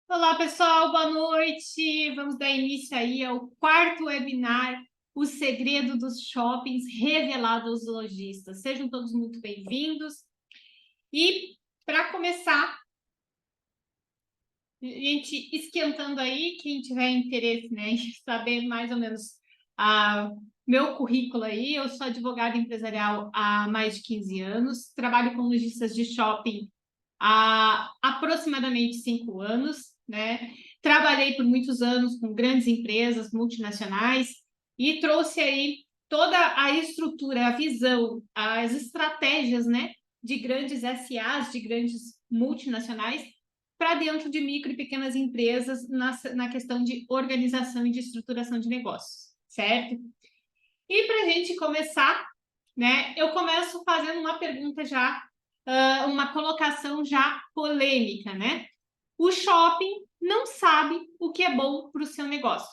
Olá, pessoal, boa noite. Vamos dar início aí ao quarto webinar, O Segredo dos Shoppings Revelado aos Lojistas. Sejam todos muito bem-vindos. E, para começar, a gente esquentando aí, quem tiver interesse, né, em saber mais ou menos meu currículo aí, eu sou advogada empresarial há mais de 15 anos, trabalho com lojistas de shopping há aproximadamente 5 anos, né? Trabalhei por muitos anos com grandes empresas multinacionais e trouxe aí toda a estrutura, a visão, as estratégias, né, de grandes SAs, de grandes multinacionais, para dentro de micro e pequenas empresas na questão de organização e de estruturação de negócios, certo? E para a gente começar, né, eu começo fazendo uma pergunta já, uma colocação já polêmica, né? O shopping não sabe o que é bom para o seu negócio.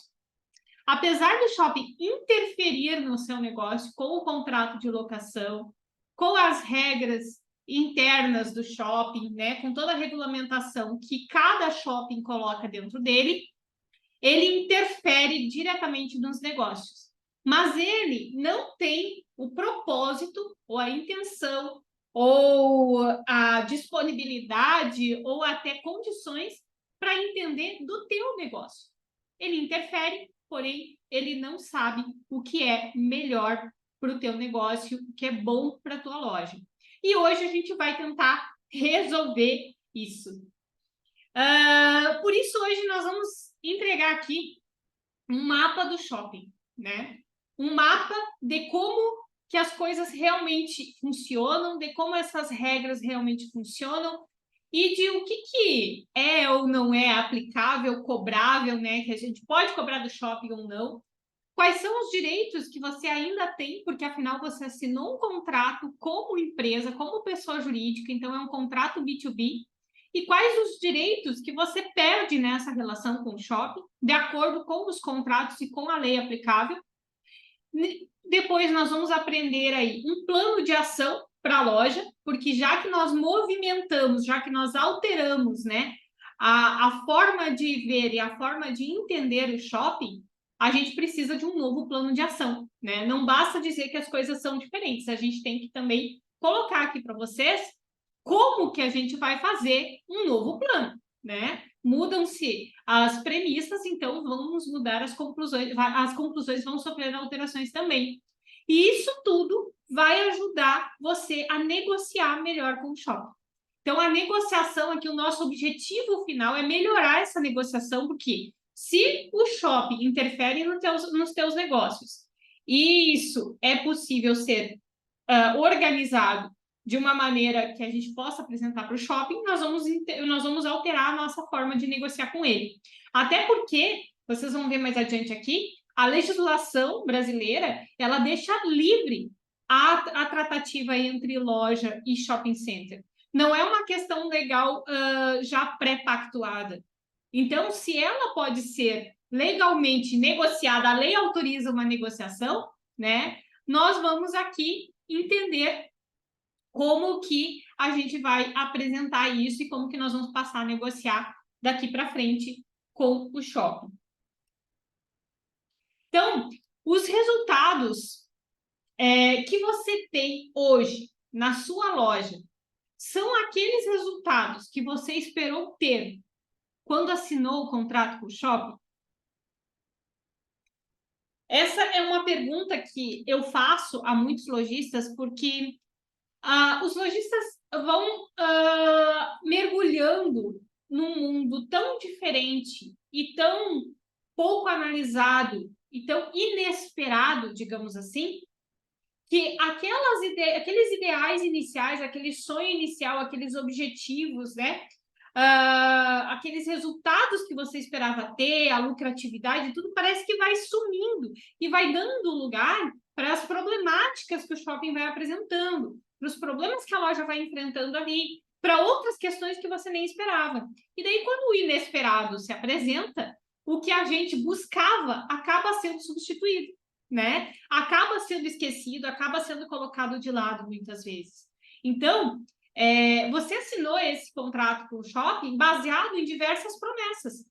Apesar do shopping interferir no seu negócio com o contrato de locação, com as regras internas do shopping, né, com toda a regulamentação que cada shopping coloca dentro dele, ele interfere diretamente nos negócios. Mas ele não tem o propósito ou a intenção ou a disponibilidade ou até condições para entender do teu negócio. Ele interfere, porém, ele não sabe o que é melhor para o teu negócio, o que é bom para a tua loja. E hoje a gente vai tentar resolver isso. Por isso, hoje nós vamos entregar aqui um mapa do shopping, né? Um mapa de como que as coisas realmente funcionam, de como essas regras realmente funcionam e de o que é ou não é aplicável, cobrável, né? Que a gente pode cobrar do shopping ou não. Quais são os direitos que você ainda tem, porque afinal você assinou um contrato como empresa, como pessoa jurídica, então é um contrato B2B. E quais os direitos que você perde nessa relação com o shopping, de acordo com os contratos e com a lei aplicável. Depois nós vamos aprender aí um plano de ação para a loja, porque já que nós movimentamos, já que nós alteramos, né, a forma de ver e a forma de entender o shopping, a gente precisa de um novo plano de ação, né? Não basta dizer que as coisas são diferentes, a gente tem que também colocar aqui para vocês como que a gente vai fazer um novo plano, né? Mudam-se as premissas, então vamos mudar as conclusões vão sofrer alterações também. E isso tudo vai ajudar você a negociar melhor com o shopping. Então, a negociação aqui, o nosso objetivo final é melhorar essa negociação, porque se o shopping interfere nos teus negócios e isso é possível ser organizado de uma maneira que a gente possa apresentar para o shopping, nós vamos alterar a nossa forma de negociar com ele. Até porque, vocês vão ver mais adiante aqui, a legislação brasileira, ela deixa livre a tratativa entre loja e shopping center. Não é uma questão legal já pré-pactuada. Então, se ela pode ser legalmente negociada, a lei autoriza uma negociação, né? Nós vamos aqui entender como que a gente vai apresentar isso e como que nós vamos passar a negociar daqui para frente com o shopping. Então, os resultados que você tem hoje na sua loja são aqueles resultados que você esperou ter quando assinou o contrato com o shopping? Essa é uma pergunta que eu faço a muitos lojistas, porque os lojistas vão mergulhando num mundo tão diferente e tão pouco analisado e tão inesperado, digamos assim, que aqueles ideais iniciais, aquele sonho inicial, aqueles objetivos, né? Aqueles resultados que você esperava ter, a lucratividade, tudo parece que vai sumindo e vai dando lugar para as problemáticas que o shopping vai apresentando, para os problemas que a loja vai enfrentando ali, para outras questões que você nem esperava. E daí, quando o inesperado se apresenta, o que a gente buscava acaba sendo substituído, né? Acaba sendo esquecido, acaba sendo colocado de lado muitas vezes. Então, você assinou esse contrato com o shopping baseado em diversas promessas,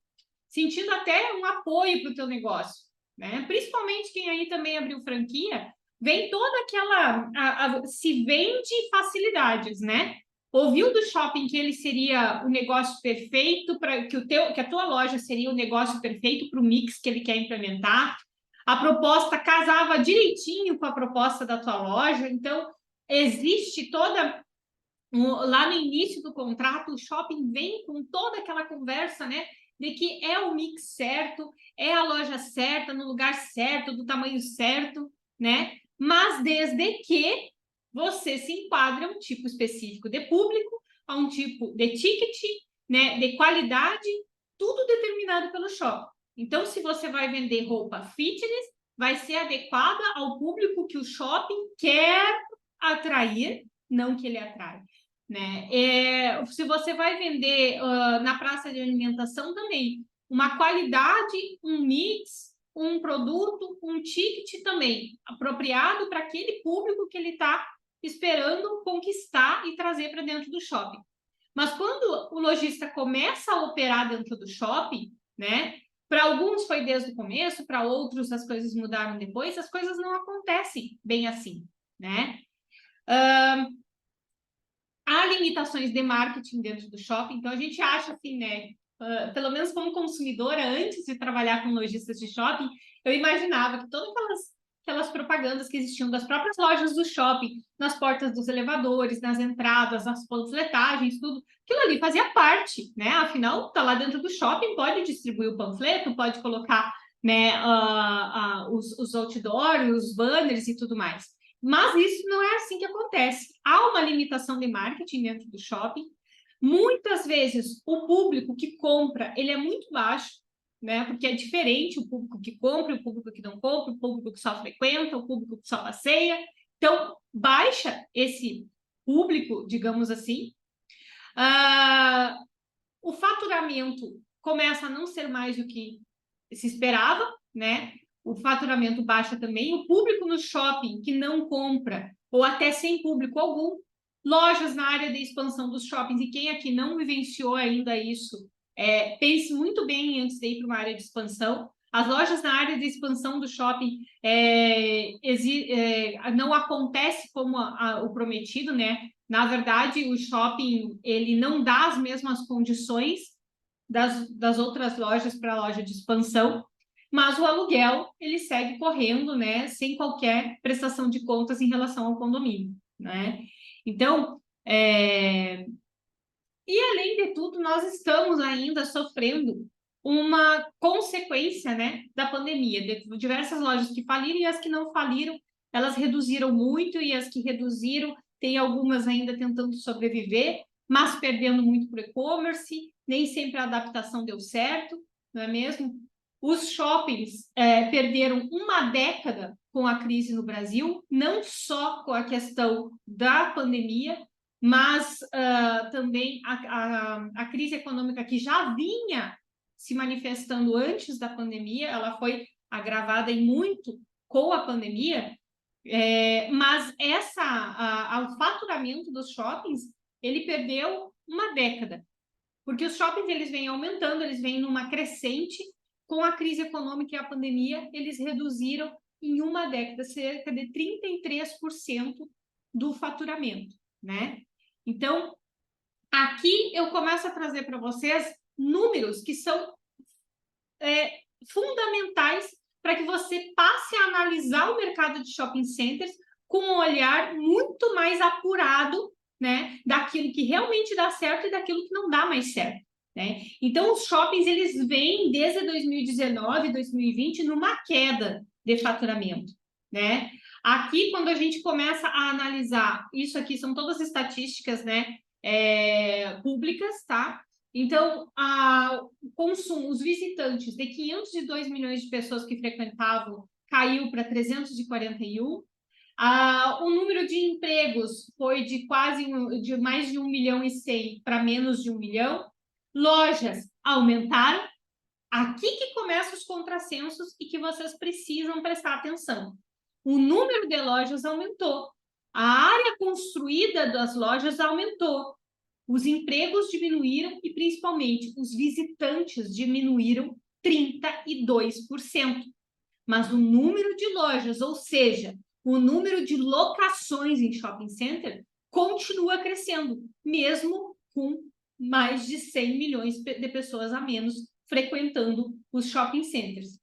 sentindo até um apoio para o teu negócio, né? Principalmente quem aí também abriu franquia, vem toda aquela... se vende facilidades, né? Ouviu do shopping que ele seria o negócio perfeito, que a tua loja seria o negócio perfeito para o mix que ele quer implementar. A proposta casava direitinho com a proposta da tua loja, então existe toda... Lá no início do contrato, o shopping vem com toda aquela conversa, né? De que é o mix certo, é a loja certa, no lugar certo, do tamanho certo, né? Mas desde que você se enquadre a um tipo específico de público, a um tipo de ticket, né? De qualidade, tudo determinado pelo shopping. Então, se você vai vender roupa fitness, vai ser adequada ao público que o shopping quer atrair, não que ele atrai. Né? Se você vai vender na praça de alimentação também, uma qualidade, um mix, um produto, um ticket também, apropriado para aquele público que ele está esperando conquistar e trazer para dentro do shopping. Mas quando o lojista começa a operar dentro do shopping, né? Para alguns foi desde o começo, para outros as coisas mudaram depois, as coisas não acontecem bem assim, né? Há limitações de marketing dentro do shopping, então a gente acha assim, né? Pelo menos como consumidora, antes de trabalhar com lojistas de shopping, eu imaginava que todas aquelas propagandas que existiam das próprias lojas do shopping, nas portas dos elevadores, nas entradas, nas panfletagens, tudo, aquilo ali fazia parte, né? Afinal, tá lá dentro do shopping, pode distribuir o panfleto, pode colocar, né, os outdoors, os banners e tudo mais. Mas isso não é assim que acontece. Há uma limitação de marketing dentro do shopping. Muitas vezes o público que compra, ele é muito baixo, né? Porque é diferente o público que compra, o público que não compra, o público que só frequenta, o público que só passeia. Então, baixa esse público, digamos assim. O faturamento começa a não ser mais o que se esperava, né? O faturamento baixa também, o público no shopping que não compra, ou até sem público algum, lojas na área de expansão dos shoppings, e quem aqui não vivenciou ainda isso, pense muito bem antes de ir para uma área de expansão. As lojas na área de expansão do shopping não acontece como o prometido, né? Na verdade, o shopping ele não dá as mesmas condições das outras lojas para a loja de expansão, mas o aluguel ele segue correndo, né, sem qualquer prestação de contas em relação ao condomínio, né? Então, e além de tudo, nós estamos ainda sofrendo uma consequência, né, da pandemia, de diversas lojas que faliram e as que não faliram, elas reduziram muito, e as que reduziram, tem algumas ainda tentando sobreviver, mas perdendo muito para o e-commerce, nem sempre a adaptação deu certo, não é mesmo? Os shoppings perderam uma década com a crise no Brasil, não só com a questão da pandemia, mas também a crise econômica que já vinha se manifestando antes da pandemia, ela foi agravada em muito com a pandemia, mas o faturamento dos shoppings, ele perdeu uma década, porque os shoppings eles vêm aumentando, eles vêm numa crescente, com a crise econômica e a pandemia, eles reduziram em uma década cerca de 33% do faturamento, né? Então, aqui eu começo a trazer para vocês números que são fundamentais para que você passe a analisar o mercado de shopping centers com um olhar muito mais apurado, né, daquilo que realmente dá certo e daquilo que não dá mais certo, né? Então, os shoppings, eles vêm desde 2019, 2020, numa queda de faturamento, né? Aqui, quando a gente começa a analisar, isso aqui são todas estatísticas, né, públicas, tá? Então, o consumo, os visitantes, de 502 milhões de pessoas que frequentavam, caiu para 341. O número de empregos foi de mais de 1 milhão e 100 para menos de 1 milhão. Lojas aumentaram. Aqui que começam os contrassensos e que vocês precisam prestar atenção. O número de lojas aumentou, A área construída das lojas aumentou, os empregos diminuíram e, principalmente, os visitantes diminuíram 32%. Mas o número de lojas, ou seja, o número de locações em shopping center, continua crescendo, mesmo com mais de 100 milhões de pessoas a menos frequentando os shopping centers.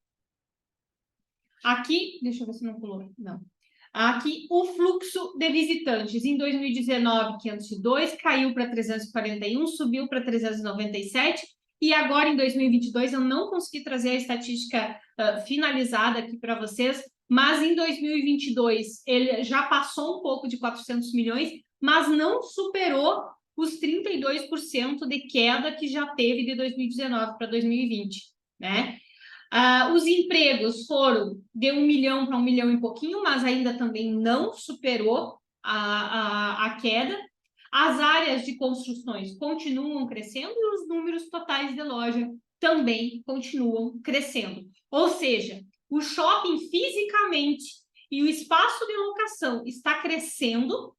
Aqui, deixa eu ver se não pulou, não. Aqui, o fluxo de visitantes. Em 2019, 502, caiu para 341, subiu para 397, e agora, em 2022, eu não consegui trazer a estatística finalizada aqui para vocês, mas em 2022, ele já passou um pouco de 400 milhões, mas não superou os 32% de queda que já teve de 2019 para 2020, né? Os empregos foram de 1 milhão para 1 milhão e pouquinho, mas ainda também não superou a queda. As áreas de construções continuam crescendo e os números totais de loja também continuam crescendo. Ou seja, o shopping fisicamente e o espaço de locação está crescendo,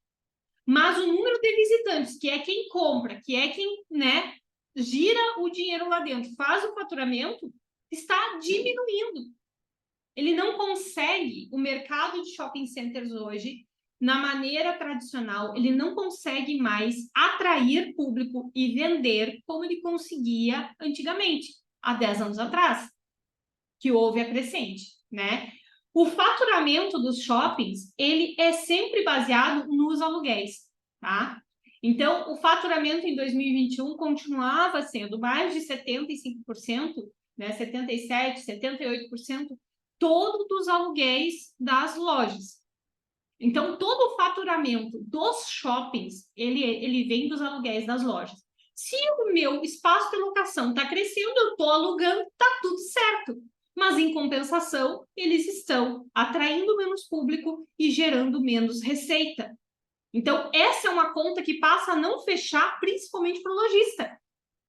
mas o número de visitantes, que é quem compra, que é quem, né, gira o dinheiro lá dentro, faz o faturamento, está diminuindo. Ele não consegue, o mercado de shopping centers hoje, na maneira tradicional, ele não consegue mais atrair público e vender como ele conseguia antigamente, há 10 anos atrás, que houve a crescente, né? O faturamento dos shoppings, ele é sempre baseado nos aluguéis, tá? Então, o faturamento em 2021 continuava sendo mais de 75%, né, 77%, 78%, todo dos aluguéis das lojas. Então, todo o faturamento dos shoppings, ele vem dos aluguéis das lojas. Se o meu espaço de locação está crescendo, eu estou alugando, está tudo certo. Mas, em compensação, eles estão atraindo menos público e gerando menos receita. Então, essa é uma conta que passa a não fechar, principalmente para o lojista,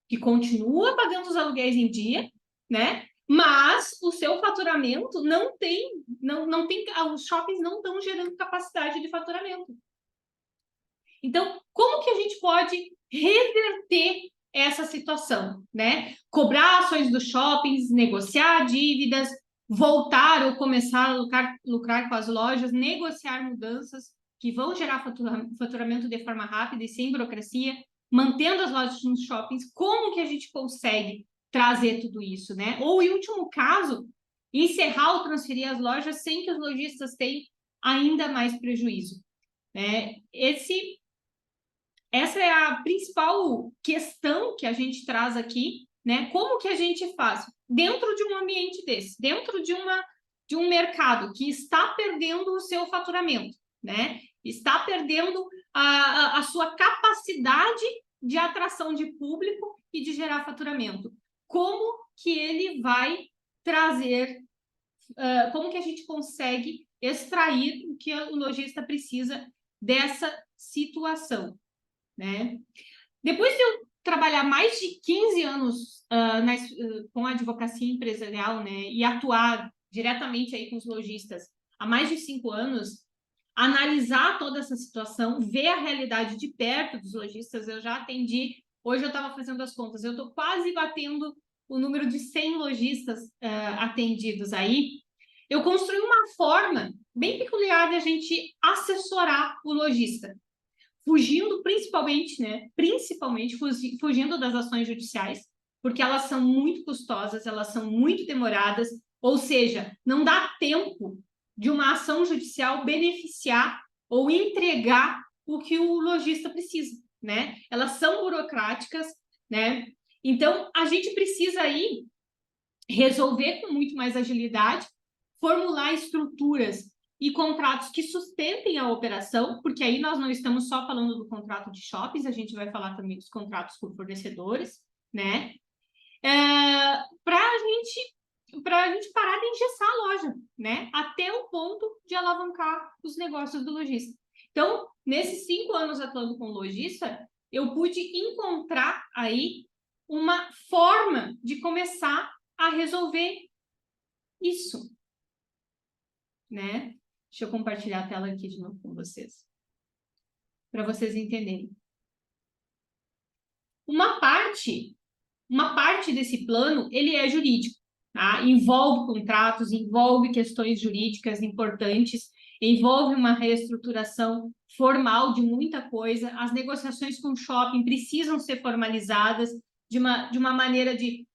que continua pagando os aluguéis em dia, né? Mas o seu faturamento não tem, os shoppings não estão gerando capacidade de faturamento. Então, como que a gente pode reverter essa situação, né? Cobrar ações dos shoppings, negociar dívidas, voltar ou começar a lucrar com as lojas, negociar mudanças que vão gerar faturamento de forma rápida e sem burocracia, mantendo as lojas nos shoppings. Como que a gente consegue trazer tudo isso, né? Ou, em último caso, encerrar ou transferir as lojas sem que os lojistas tenham ainda mais prejuízo, né? Essa é a principal questão que a gente traz aqui, né? Como que a gente faz? Dentro de um ambiente desse, dentro de um mercado que está perdendo o seu faturamento, né? Está perdendo a sua capacidade de atração de público e de gerar faturamento. Como que ele vai trazer, como que a gente consegue extrair o que o lojista precisa dessa situação, né? Depois de eu trabalhar mais de 15 anos com a advocacia empresarial, né, e atuar diretamente aí com os lojistas há mais de 5 anos, analisar toda essa situação, ver a realidade de perto dos lojistas, eu já atendi, hoje eu estava fazendo as contas, eu estou quase batendo o número de 100 lojistas atendidos aí. Eu construí uma forma bem peculiar de a gente assessorar o lojista, fugindo principalmente, né? Principalmente fugindo das ações judiciais, porque elas são muito custosas, elas são muito demoradas, ou seja, não dá tempo de uma ação judicial beneficiar ou entregar o que o lojista precisa, né? Elas são burocráticas, né? Então, a gente precisa aí resolver com muito mais agilidade, formular estruturas e contratos que sustentem a operação, porque aí nós não estamos só falando do contrato de shoppings, a gente vai falar também dos contratos com fornecedores, né? Para a gente parar de engessar a loja, né? Até o ponto de alavancar os negócios do lojista. Então, nesses 5 anos atuando com lojista, eu pude encontrar aí uma forma de começar a resolver isso, né? Deixa eu compartilhar a tela aqui de novo com vocês. para vocês entenderem. Uma parte desse plano, ele é jurídico, tá? Envolve contratos, envolve questões jurídicas importantes, envolve uma reestruturação formal de muita coisa. As negociações com o shopping precisam ser formalizadas de uma maneira de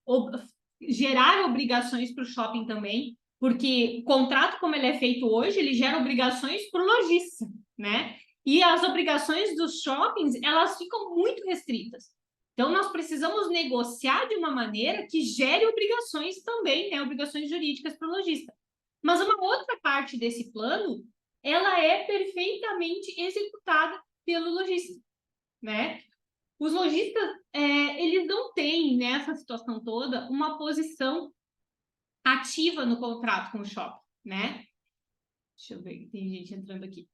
gerar obrigações para o shopping também, porque o contrato, como ele é feito hoje, ele gera obrigações para o lojista, né? E as obrigações dos shoppings, elas ficam muito restritas. Então, nós precisamos negociar de uma maneira que gere obrigações também, né? Obrigações jurídicas para o lojista. Mas uma outra parte desse plano, ela é perfeitamente executada pelo lojista, né? Os lojistas, eles não têm, nessa situação toda, uma posição ativa no contrato com o shopping, né? Deixa eu ver, tem gente entrando aqui.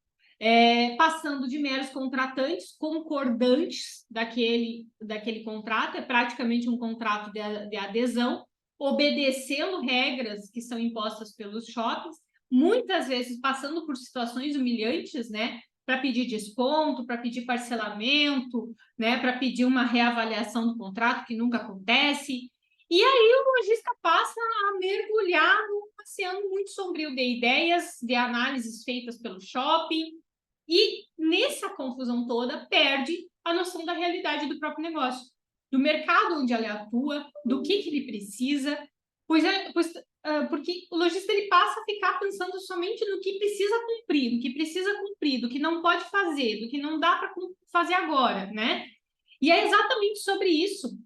Passando de meros contratantes, concordantes daquele contrato, é praticamente um contrato de adesão, obedecendo regras que são impostas pelos shoppings, muitas vezes passando por situações humilhantes, né? Para pedir desconto, para pedir parcelamento, né? Para pedir uma reavaliação do contrato, que nunca acontece. E aí o lojista passa a mergulhar num oceano muito sombrio de ideias, de análises feitas pelo shopping, e nessa confusão toda perde a noção da realidade do próprio negócio, do mercado onde ele atua, do que ele precisa, porque o lojista ele passa a ficar pensando somente no que precisa cumprir, do que não pode fazer, do que não dá para fazer agora, né? E é exatamente sobre isso,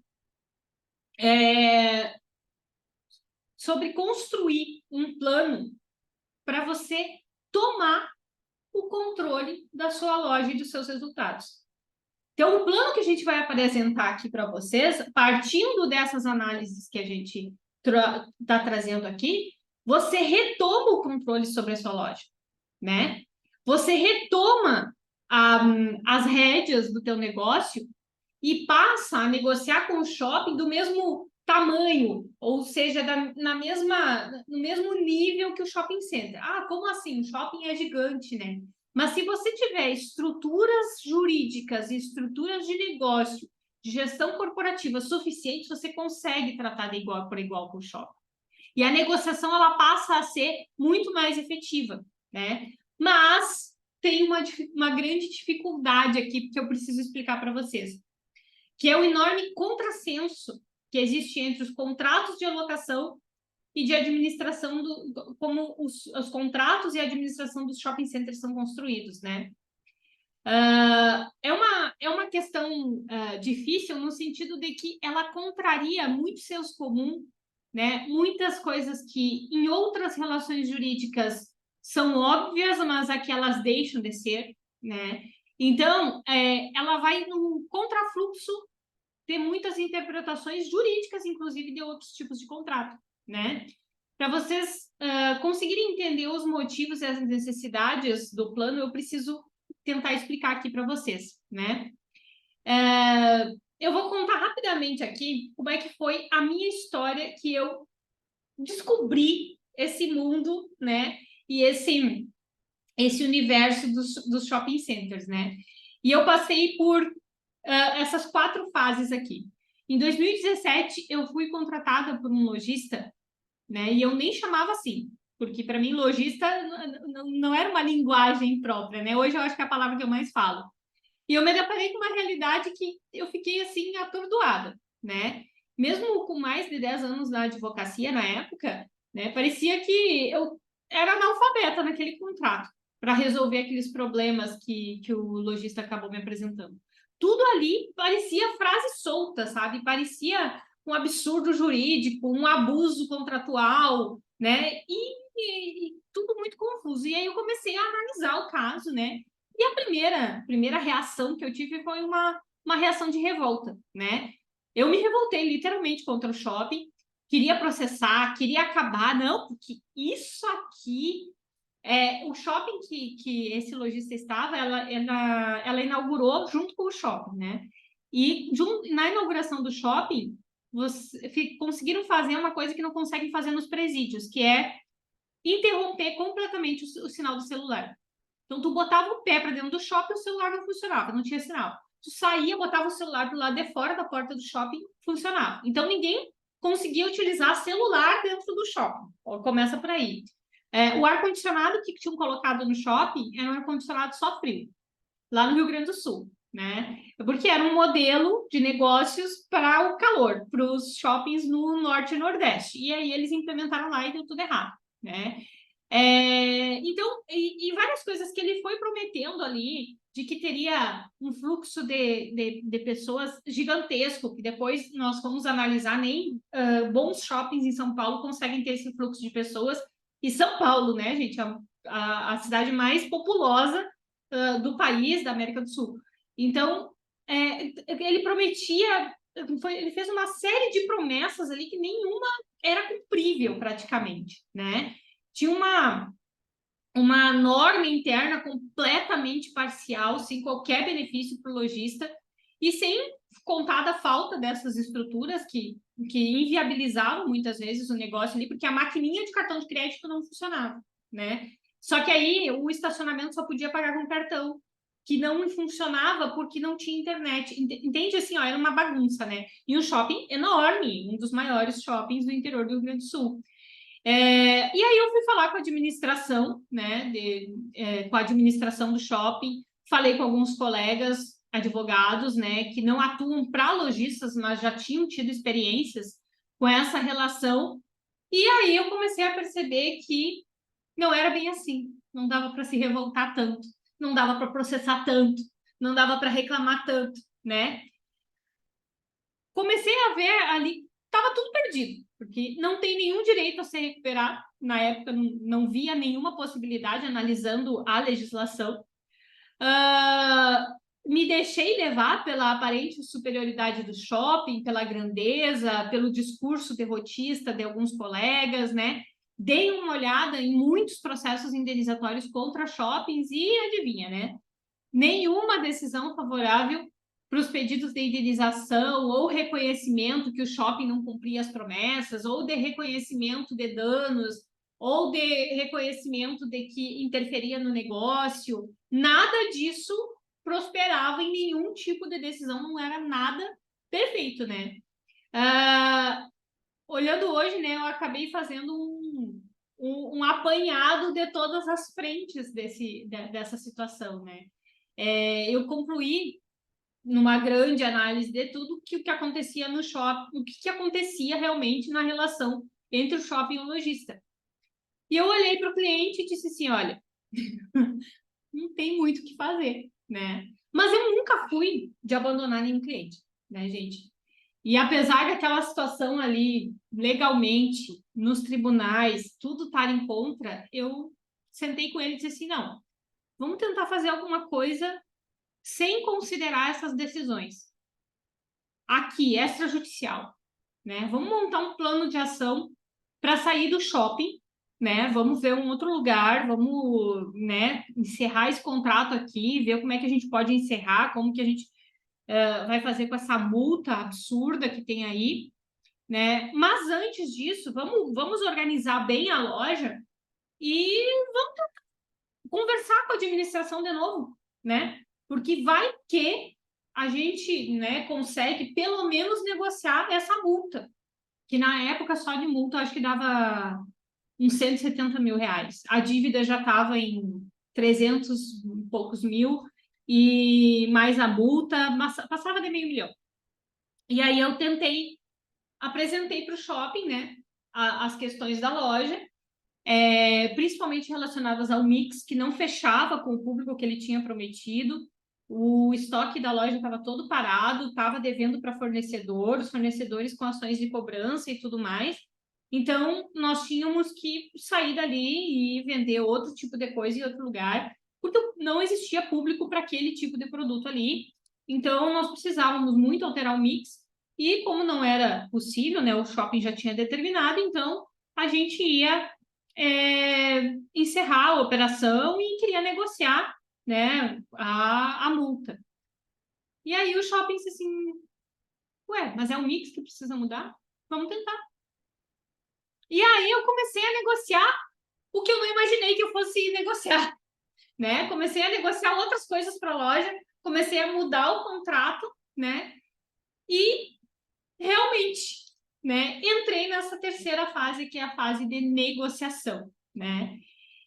sobre construir um plano para você tomar o controle da sua loja e dos seus resultados. Então, o plano que a gente vai apresentar aqui para vocês, partindo dessas análises que a gente está trazendo aqui, você retoma o controle sobre a sua loja, né? Você retoma as rédeas do teu negócio e passa a negociar com o shopping do mesmo tamanho, ou seja, no mesmo nível que o shopping center. Ah, como assim? O shopping é gigante, né? Mas se você tiver estruturas jurídicas e estruturas de negócio, de gestão corporativa suficientes, você consegue tratar de igual por igual com o shopping. E a negociação, ela passa a ser muito mais efetiva, né? Mas tem uma grande dificuldade aqui, porque eu preciso explicar para vocês, que é o enorme contrassenso que existe entre os contratos de alocação e de administração, como os contratos e a administração dos shopping centers são construídos, né? É uma questão difícil no sentido de que ela contraria muito senso comum, né? Muitas coisas que em outras relações jurídicas são óbvias, mas aqui elas deixam de ser, né? Então, ela vai no contrafluxo ter muitas interpretações jurídicas, inclusive, de outros tipos de contrato, né? Para vocês conseguirem entender os motivos e as necessidades do plano, eu preciso tentar explicar aqui para vocês, né? Eu vou contar rapidamente aqui como é que foi a minha história, que eu descobri esse mundo, né? E esse universo dos shopping centers, né? E eu passei por essas 4 fases aqui. Em 2017, eu fui contratada por um lojista, né? E eu nem chamava assim, porque para mim lojista não era uma linguagem própria, né? Hoje eu acho que é a palavra que eu mais falo. E eu me deparei com uma realidade que eu fiquei assim atordoada, né? Mesmo com mais de 10 anos na advocacia na época, né? Parecia que eu era analfabeta naquele contrato para resolver aqueles problemas que o lojista acabou me apresentando. Tudo ali parecia frase solta, sabe? Parecia um absurdo jurídico, um abuso contratual, né? E tudo muito confuso. E aí eu comecei a analisar o caso, né? E a primeira reação que eu tive foi uma reação de revolta, né? Eu me revoltei literalmente contra o shopping, queria processar, queria acabar, não, porque isso aqui o shopping que esse lojista estava, ela inaugurou junto com o shopping, né? E na inauguração do shopping, conseguiram fazer uma coisa que não conseguem fazer nos presídios, que é interromper completamente o sinal do celular. Então, tu botava o pé para dentro do shopping, o celular não funcionava, não tinha sinal. Tu saía, botava o celular do lado de fora da porta do shopping, funcionava. Então, ninguém conseguia utilizar celular dentro do shopping. Começa por aí. O ar-condicionado que tinham colocado no shopping era um ar-condicionado só frio, lá no Rio Grande do Sul, né? Porque era um modelo de negócios para o calor, para os shoppings no Norte e Nordeste. E aí eles implementaram lá e deu tudo errado, né? Então, e várias coisas que ele foi prometendo ali, de que teria um fluxo de pessoas gigantesco, que depois nós fomos analisar, nem bons shoppings em São Paulo conseguem ter esse fluxo de pessoas. E São Paulo, né, gente, a cidade mais populosa do país, da América do Sul. Então, ele prometia, ele fez uma série de promessas ali que nenhuma era cumprível praticamente, né? Tinha uma norma interna completamente parcial, sem qualquer benefício para o lojista, e sem contar da falta dessas estruturas que inviabilizavam muitas vezes o negócio ali, porque a maquininha de cartão de crédito não funcionava, né? Só que aí o estacionamento só podia pagar com cartão, que não funcionava porque não tinha internet. Entende assim, ó, era uma bagunça, né? E um shopping enorme, um dos maiores shoppings do interior do Rio Grande do Sul. E aí eu fui falar com a administração, né, com a administração do shopping, falei com alguns colegas advogados, né, que não atuam para lojistas, mas já tinham tido experiências com essa relação, e aí eu comecei a perceber que não era bem assim, não dava para se revoltar tanto, não dava para processar tanto, não dava para reclamar tanto, né? Comecei a ver ali, estava tudo perdido, porque não tem nenhum direito a ser recuperado. Na época, não via nenhuma possibilidade, analisando a legislação. Me deixei levar pela aparente superioridade do shopping, pela grandeza, pelo discurso derrotista de alguns colegas, né? Dei uma olhada em muitos processos indenizatórios contra shoppings e adivinha, né? Nenhuma decisão favorável para os pedidos de indenização ou reconhecimento que o shopping não cumpria as promessas, ou de reconhecimento de danos, ou de reconhecimento de que interferia no negócio. Nada disso prosperava em nenhum tipo de decisão, não era nada perfeito, né? Olhando hoje, né, eu acabei fazendo um apanhado de todas as frentes dessa situação, né? Eu concluí numa grande análise de tudo o que acontecia no shopping, o que acontecia realmente na relação entre o shopping e o lojista. E eu olhei para o cliente e disse assim, olha, não tem muito o que fazer, né? Mas eu nunca fui de abandonar nenhum cliente, né, gente? E apesar daquela situação ali, legalmente, nos tribunais, tudo estar em contra, eu sentei com ele e disse assim, não, vamos tentar fazer alguma coisa sem considerar essas decisões. Aqui, extrajudicial, né? Vamos montar um plano de ação para sair do shopping, né? Vamos ver um outro lugar, vamos, né, encerrar esse contrato aqui, ver como é que a gente pode encerrar, como que a gente vai fazer com essa multa absurda que tem aí, né? Mas antes disso, vamos organizar bem a loja e vamos conversar com a administração de novo, né? Porque vai que a gente, né, consegue pelo menos negociar essa multa, que na época só de multa acho que dava uns 170 mil reais. A dívida já estava em 300 e poucos mil, e mais a multa, passava de meio milhão. E aí eu apresentei para o shopping, né, as questões da loja, principalmente relacionadas ao mix, que não fechava com o público que ele tinha prometido. O estoque da loja estava todo parado, estava devendo para fornecedor, os fornecedores com ações de cobrança e tudo mais. Então, nós tínhamos que sair dali e vender outro tipo de coisa em outro lugar, porque não existia público para aquele tipo de produto ali. Então, nós precisávamos muito alterar o mix, e como não era possível, né, o shopping já tinha determinado, então a gente ia encerrar a operação e queria negociar, né, a multa. E aí o shopping disse assim, ué, mas é um mix que precisa mudar? Vamos tentar. E aí eu comecei a negociar o que eu não imaginei que eu fosse negociar. né? Comecei a negociar outras coisas para a loja, comecei a mudar o contrato, né? E realmente, né, entrei nessa terceira fase, que é a fase de negociação, né?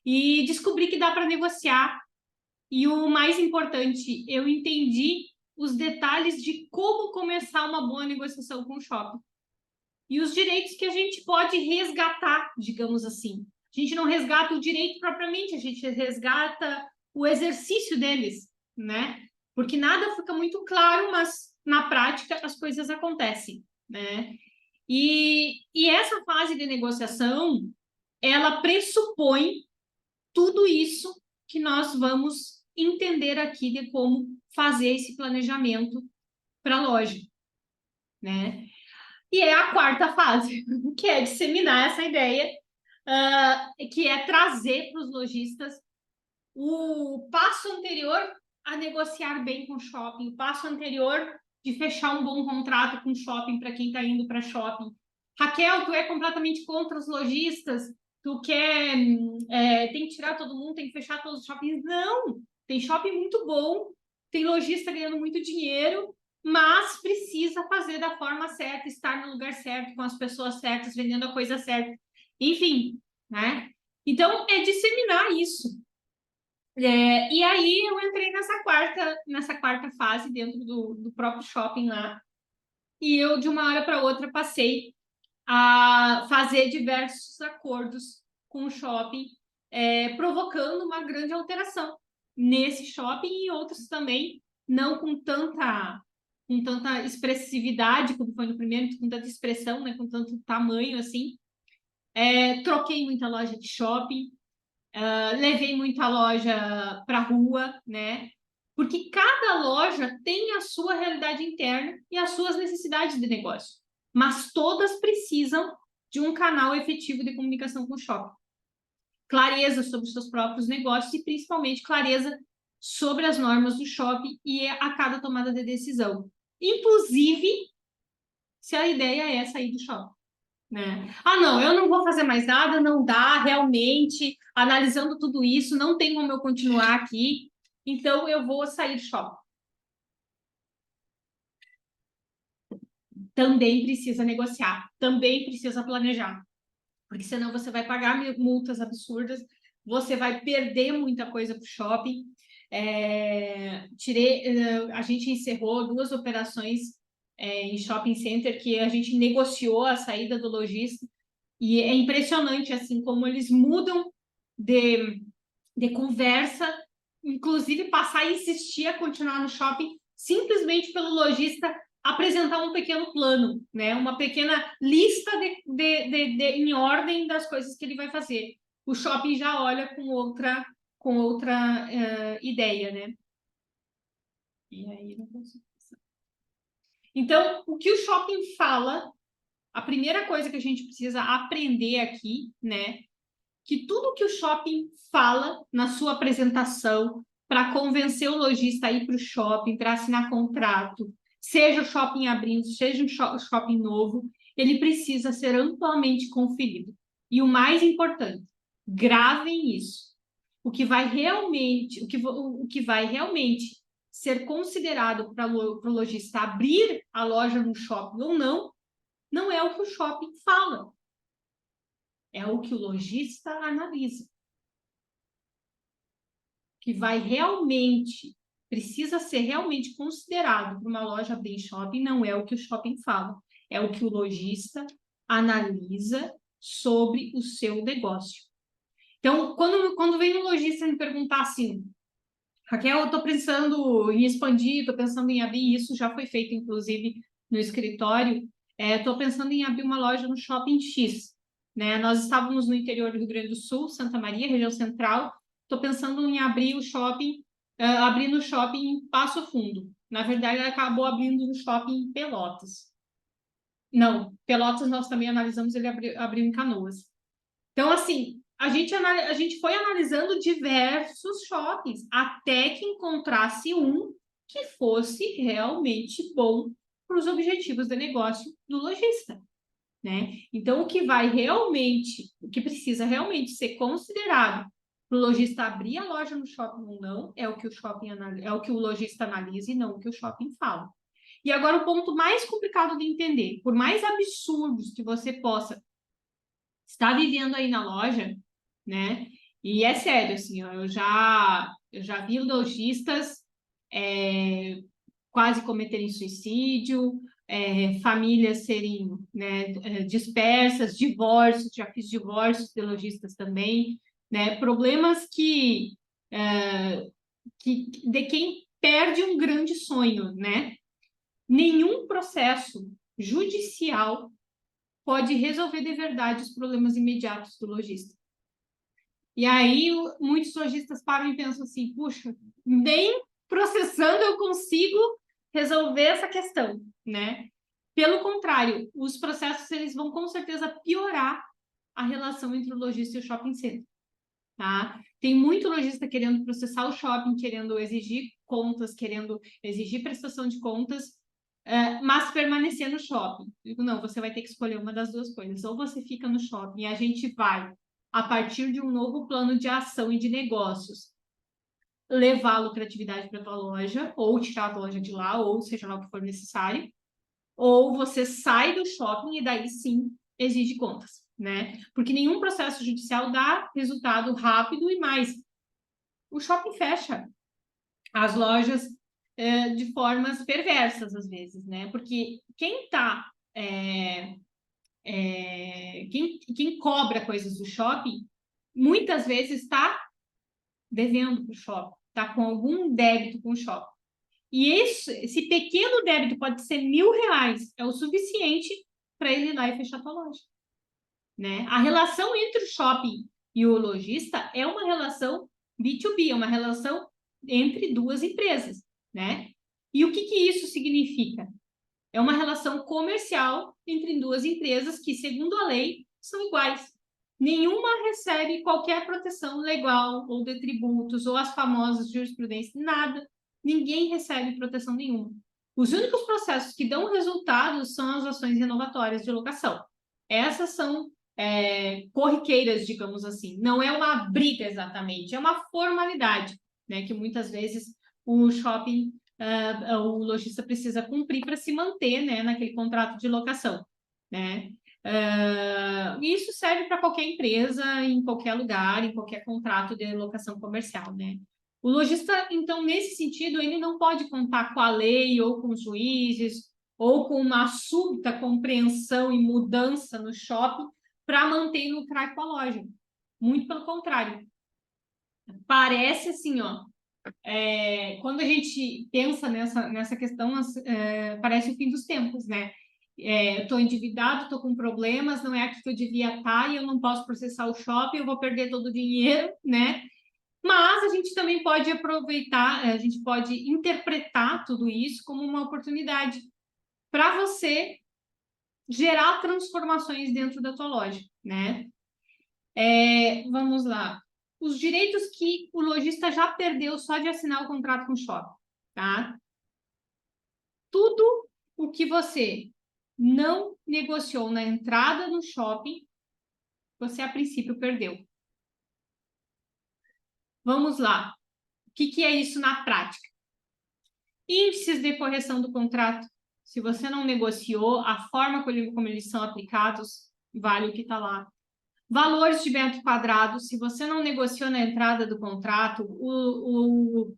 E descobri que dá para negociar. E o mais importante, eu entendi os detalhes de como começar uma boa negociação com o shopping. E os direitos que a gente pode resgatar, digamos assim. A gente não resgata o direito propriamente, a gente resgata o exercício deles, né? Porque nada fica muito claro, mas na prática as coisas acontecem, né? E essa fase de negociação, ela pressupõe tudo isso que nós vamos entender aqui de como fazer esse planejamento para a loja, né? E é a quarta fase, que é disseminar essa ideia, que é trazer para os lojistas o passo anterior a negociar bem com o shopping, o passo anterior de fechar um bom contrato com o shopping para quem está indo para shopping. Raquel, tu é completamente contra os lojistas, tu quer, tem que tirar todo mundo, tem que fechar todos os shoppings. Não, tem shopping muito bom, tem lojista ganhando muito dinheiro, mas precisa fazer da forma certa, estar no lugar certo, com as pessoas certas, vendendo a coisa certa. Enfim, né? Então, é disseminar isso. E aí eu entrei nessa quarta fase dentro do próprio shopping lá. E eu, de uma hora para outra, passei a fazer diversos acordos com o shopping, provocando uma grande alteração nesse shopping e outros também, não com tanta expressividade como foi no primeiro, com tanta expressão, né, com tanto tamanho assim. Troquei muita loja de shopping, levei muita loja para a rua, né? Porque cada loja tem a sua realidade interna e as suas necessidades de negócio, mas todas precisam de um canal efetivo de comunicação com o shopping. Clareza sobre os seus próprios negócios e principalmente clareza sobre as normas do shopping e a cada tomada de decisão. Inclusive, se a ideia é sair do shopping. Né? Ah, não, eu não vou fazer mais nada, não dá, realmente, analisando tudo isso, não tem como eu continuar aqui, então eu vou sair do shopping. Também precisa negociar, também precisa planejar, porque senão você vai pagar multas absurdas, você vai perder muita coisa para o shopping. A gente encerrou 2 operações em shopping center que a gente negociou a saída do lojista. E é impressionante, assim, como eles mudam de conversa, inclusive passar a insistir a continuar no shopping, simplesmente pelo lojista apresentar um pequeno plano, né? Uma pequena lista em ordem das coisas que ele vai fazer. O shopping já olha com outra ideia, né? E aí não consigo passar. Então, o que o shopping fala, a primeira coisa que a gente precisa aprender aqui, né? Que tudo que o shopping fala na sua apresentação para convencer o lojista a ir para o shopping, para assinar contrato, seja o shopping abrindo, seja um shopping novo, ele precisa ser amplamente conferido. E o mais importante, gravem isso. O que vai realmente ser considerado para o lojista abrir a loja no shopping ou não, não é o que o shopping fala. É o que o lojista analisa. Que precisa ser realmente considerado para uma loja abrir shopping, não é o que o shopping fala. É o que o lojista analisa sobre o seu negócio. Então, quando vem um lojista me perguntar assim, Raquel, eu estou pensando em expandir, estou pensando em abrir, isso já foi feito, inclusive, no escritório, estou pensando em abrir uma loja no Shopping X. Né? Nós estávamos no interior do Rio Grande do Sul, Santa Maria, região central, estou pensando em abrir o shopping, abrir no shopping em Passo Fundo. Na verdade, ela acabou abrindo no shopping em Pelotas. Não, Pelotas nós também analisamos, ele abriu em Canoas. Então, assim, a gente foi analisando diversos shoppings até que encontrasse um que fosse realmente bom para os objetivos de negócio do lojista, né? Então, o que precisa realmente ser considerado para o lojista abrir a loja no shopping ou não, é o que o lojista analisa e não o que o shopping fala. E agora o ponto mais complicado de entender, por mais absurdos que você possa estar vivendo aí na loja, né? E é sério, assim, eu já vi lojistas quase cometerem suicídio, famílias serem, né, dispersas, divórcios, já fiz divórcios de lojistas também, né? Problemas que de quem perde um grande sonho, né? Nenhum processo judicial pode resolver de verdade os problemas imediatos do lojista. E aí, muitos lojistas param e pensam assim, puxa, nem processando eu consigo resolver essa questão, né? Pelo contrário, os processos eles vão com certeza piorar a relação entre o lojista e o shopping center, tá? Tem muito lojista querendo processar o shopping, querendo exigir contas, querendo exigir prestação de contas, mas permanecer no shopping. Digo, não, você vai ter que escolher uma das duas coisas. Ou você fica no shopping e a gente vai, a partir de um novo plano de ação e de negócios, levar a lucratividade para a tua loja, ou tirar a loja de lá, ou seja lá o que for necessário. Ou você sai do shopping e daí sim exige contas, né? Porque nenhum processo judicial dá resultado rápido e mais. O shopping fecha as lojas de formas perversas, às vezes, né? Porque quem quem cobra coisas do shopping, muitas vezes está devendo para o shopping, está com algum débito com o shopping. E esse pequeno débito pode ser R$1.000, é o suficiente para ele ir lá e fechar a tua loja, né? A relação entre o shopping e o lojista é uma relação B2B, é uma relação entre duas empresas, né? E o que isso significa? É uma relação comercial entre duas empresas que, segundo a lei, são iguais. Nenhuma recebe qualquer proteção legal ou de tributos ou as famosas jurisprudências, nada. Ninguém recebe proteção nenhuma. Os únicos processos que dão resultados são as ações renovatórias de locação. Essas são corriqueiras, digamos assim. Não é uma briga exatamente, é uma formalidade, né? Que muitas vezes o shopping, o lojista precisa cumprir para se manter, né, naquele contrato de locação, né? Isso serve para qualquer empresa, em qualquer lugar, em qualquer contrato de locação comercial, né? O lojista, então, nesse sentido, ele não pode contar com a lei ou com os juízes ou com uma súbita compreensão e mudança no shopping para manter e lucrar com a loja. Muito pelo contrário. Parece assim, ó, quando a gente pensa nessa questão, parece o fim dos tempos, né? Eu estou endividado, estou com problemas, não é aqui que eu devia estar e eu não posso processar o shopping, eu vou perder todo o dinheiro, né? Mas a gente também pode aproveitar, a gente pode interpretar tudo isso como uma oportunidade para você gerar transformações dentro da tua loja, né? Vamos lá. Os direitos que o lojista já perdeu só de assinar o contrato com o shopping, tá? Tudo o que você não negociou na entrada no shopping, você a princípio perdeu. Vamos lá. O que é isso na prática? Índices de correção do contrato. Se você não negociou, a forma como eles são aplicados, vale o que está lá. Valores de metro quadrado, se você não negociou na entrada do contrato, o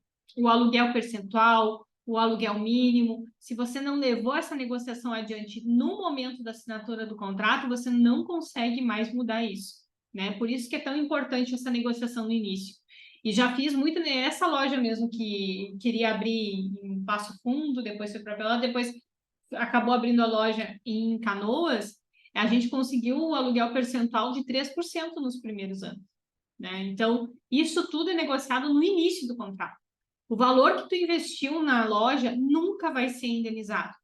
aluguel percentual, o aluguel mínimo, se você não levou essa negociação adiante no momento da assinatura do contrato, você não consegue mais mudar isso, né? Por isso que é tão importante essa negociação no início. E já fiz muito nessa loja mesmo, que queria abrir em Passo Fundo, depois foi para Pelotas, depois acabou abrindo a loja em Canoas, a gente conseguiu o aluguel percentual de 3% nos primeiros anos, né? Então, isso tudo é negociado no início do contrato. O valor que tu investiu na loja nunca vai ser indenizado,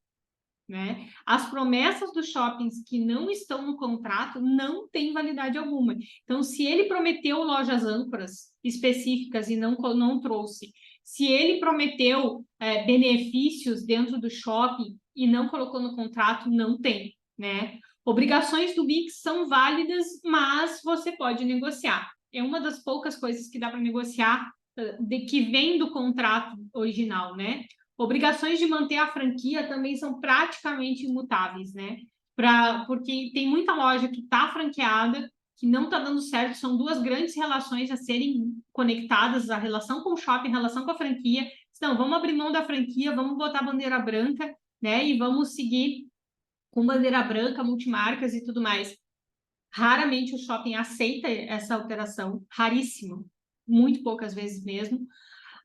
né? As promessas dos shoppings que não estão no contrato não têm validade alguma. Então, se ele prometeu lojas âncoras específicas e não trouxe, se ele prometeu benefícios dentro do shopping e não colocou no contrato, não tem, né? Obrigações do Mix são válidas, mas você pode negociar. é uma das poucas coisas que dá para negociar de que vem do contrato original, né? Obrigações de manter a franquia também são praticamente imutáveis, né? Porque tem muita loja que está franqueada, que não está dando certo, são duas grandes relações a serem conectadas, a relação com o shopping, a relação com a franquia. Então, vamos abrir mão da franquia, vamos botar bandeira branca, né? E vamos seguir com bandeira branca, multimarcas e tudo mais. Raramente o shopping aceita essa alteração, raríssimo, muito poucas vezes mesmo.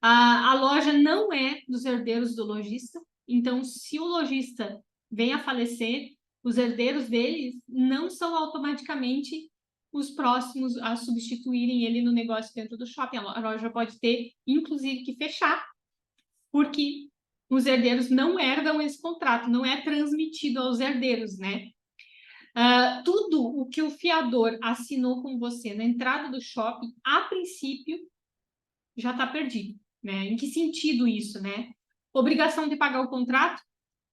A loja não é dos herdeiros do lojista, então, se o lojista vem a falecer, os herdeiros dele não são automaticamente os próximos a substituírem ele no negócio dentro do shopping. A loja pode ter, inclusive, que fechar, porque os herdeiros não herdam esse contrato, não é transmitido aos herdeiros, né? Tudo o que o fiador assinou com você na entrada do shopping, a princípio, já está perdido, né? Em que sentido isso, né? Obrigação de pagar o contrato,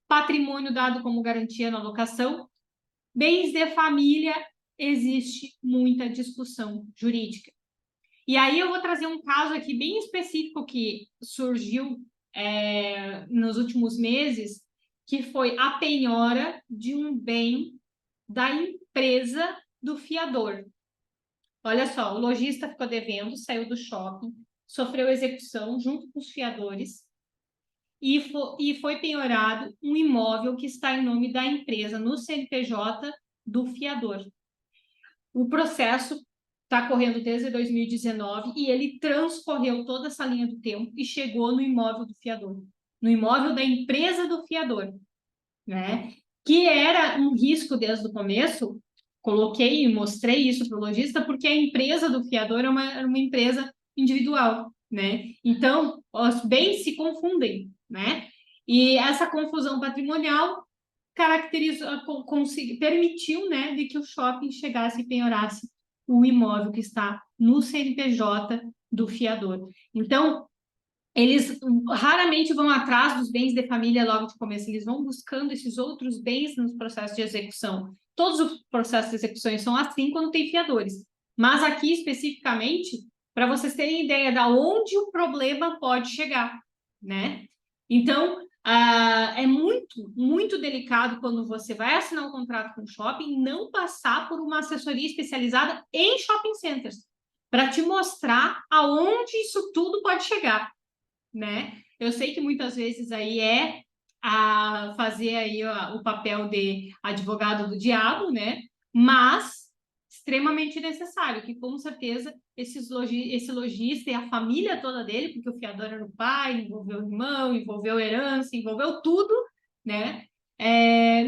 patrimônio dado como garantia na locação, bens de família, existe muita discussão jurídica. E aí eu vou trazer um caso aqui bem específico que surgiu nos últimos meses, que foi a penhora de um bem da empresa do fiador. Olha só, o lojista ficou devendo, saiu do shopping, sofreu execução junto com os fiadores e foi penhorado um imóvel que está em nome da empresa no CNPJ do fiador. O processo está correndo desde 2019 e ele transcorreu toda essa linha do tempo e chegou no imóvel do fiador, no imóvel da empresa do fiador, né? Que era um risco desde o começo. Coloquei e mostrei isso para o lojista, porque a empresa do fiador era uma empresa individual, né? Então, os bens se confundem, né? E essa confusão patrimonial permitiu, né, de que o shopping chegasse e penhorasse o imóvel que está no CNPJ do fiador. Então, eles raramente vão atrás dos bens de família logo de começo, eles vão buscando esses outros bens nos processos de execução. Todos os processos de execução são assim quando tem fiadores. Mas aqui, especificamente, para vocês terem ideia de onde o problema pode chegar, né? Então, é muito, muito delicado quando você vai assinar um contrato com o shopping não passar por uma assessoria especializada em shopping centers, para te mostrar aonde isso tudo pode chegar, né? Eu sei que muitas vezes aí a fazer aí o papel de advogado do diabo, né? Mas extremamente necessário, que com certeza esse lojista e a família toda dele, porque o fiador era o pai, envolveu o irmão, envolveu herança, envolveu tudo, né?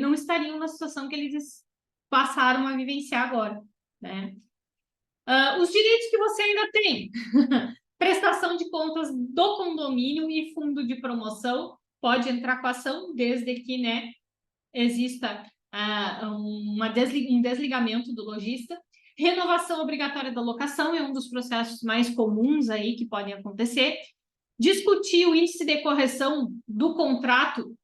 Não estariam na situação que eles passaram a vivenciar agora, né? Os direitos que você ainda tem. Prestação de contas do condomínio e fundo de promoção pode entrar com a ação, desde que, né, exista um desligamento do lojista. Renovação obrigatória da locação é um dos processos mais comuns aí que podem acontecer. Discutir o índice de correção do contrato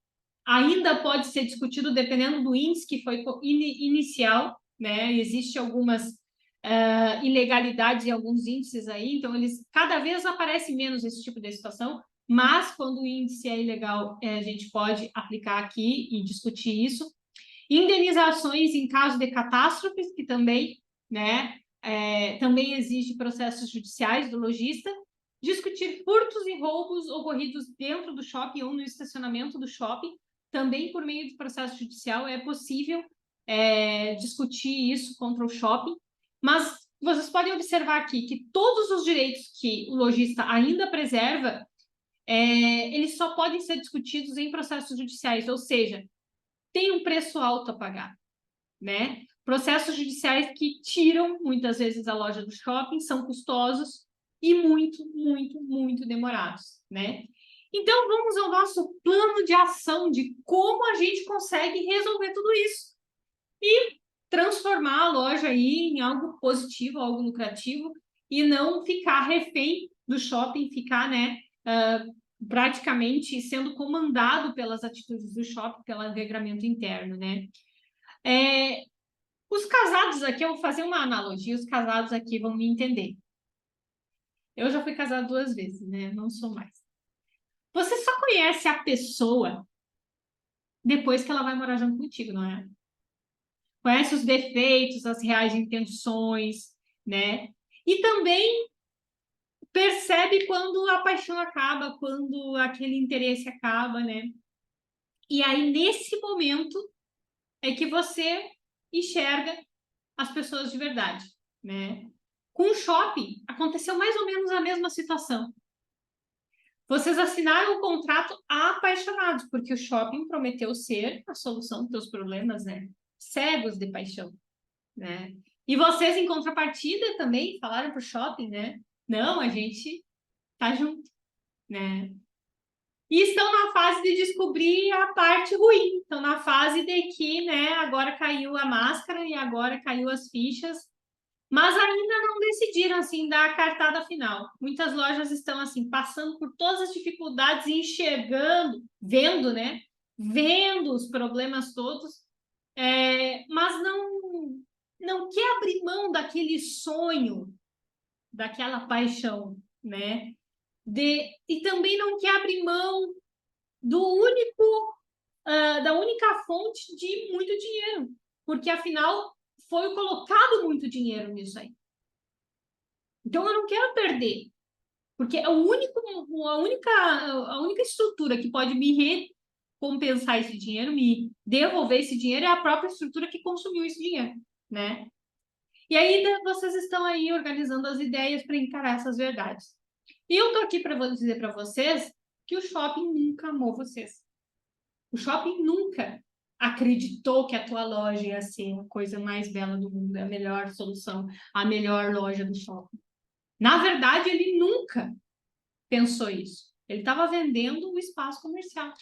ainda pode ser discutido dependendo do índice que foi inicial, né? Existe algumas ilegalidades em alguns índices aí, então eles cada vez aparece menos esse tipo de situação, mas quando o índice é ilegal, a gente pode aplicar aqui e discutir isso. Indenizações em caso de catástrofes, que também, né, também exige processos judiciais do lojista. Discutir furtos e roubos ocorridos dentro do shopping ou no estacionamento do shopping, também por meio de processo judicial é possível discutir isso contra o shopping. Mas vocês podem observar aqui que todos os direitos que o lojista ainda preserva, eles só podem ser discutidos em processos judiciais, ou seja, tem um preço alto a pagar, né? Processos judiciais que tiram, muitas vezes, a loja do shopping, são custosos e muito, muito, muito demorados, né? Então, vamos ao nosso plano de ação de como a gente consegue resolver tudo isso e transformar a loja aí em algo positivo, algo lucrativo, e não ficar refém do shopping, ficar, né, praticamente sendo comandado pelas atitudes do shopping, pelo regramento interno, né? Os casados aqui, eu vou fazer uma analogia, os casados aqui vão me entender. Eu já fui casada 2 vezes, né? Não sou mais. Você só conhece a pessoa depois que ela vai morar junto contigo, não é? Conhece os defeitos, as reais intenções, né? E também percebe quando a paixão acaba, quando aquele interesse acaba, né? E aí, nesse momento, é que você enxerga as pessoas de verdade, né? Com o shopping, aconteceu mais ou menos a mesma situação. Vocês assinaram um contrato apaixonados, porque o shopping prometeu ser a solução dos teus problemas, né? Cegos de paixão, né? E vocês, em contrapartida, também falaram pro shopping, né? Não, a gente tá junto, né? E estão na fase de descobrir a parte ruim. Estão na fase de que, né, agora caiu a máscara e agora caiu as fichas, mas ainda não decidiram, assim, dar a cartada final. Muitas lojas estão, assim, passando por todas as dificuldades e enxergando, vendo, né? Vendo os problemas todos, mas não quer abrir mão daquele sonho, daquela paixão, né? E também não quer abrir mão do único, da única fonte de muito dinheiro, porque afinal foi colocado muito dinheiro nisso aí. Então eu não quero perder, porque a única estrutura que pode me recompensar esse dinheiro, me devolver esse dinheiro, é a própria estrutura que consumiu esse dinheiro, né? E aí vocês estão aí organizando as ideias para encarar essas verdades. E eu tô aqui para dizer para vocês que o shopping nunca amou vocês. O shopping nunca acreditou que a tua loja ia ser a coisa mais bela do mundo, a melhor solução, a melhor loja do shopping. Na verdade, ele nunca pensou isso. Ele estava vendendo o espaço comercial.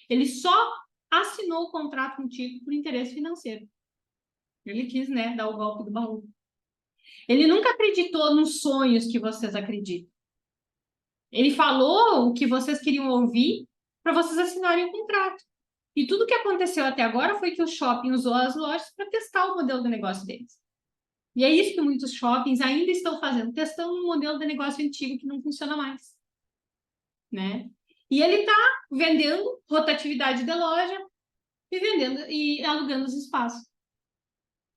Ele só assinou o contrato contigo por interesse financeiro. Ele quis, né, dar o golpe do baú. Ele nunca acreditou nos sonhos que vocês acreditam. Ele falou o que vocês queriam ouvir para vocês assinarem o contrato. E tudo que aconteceu até agora foi que o shopping usou as lojas para testar o modelo de negócio deles. E é isso que muitos shoppings ainda estão fazendo, testando um modelo de negócio antigo que não funciona mais, né? E ele está vendendo rotatividade da loja e vendendo e alugando os espaços.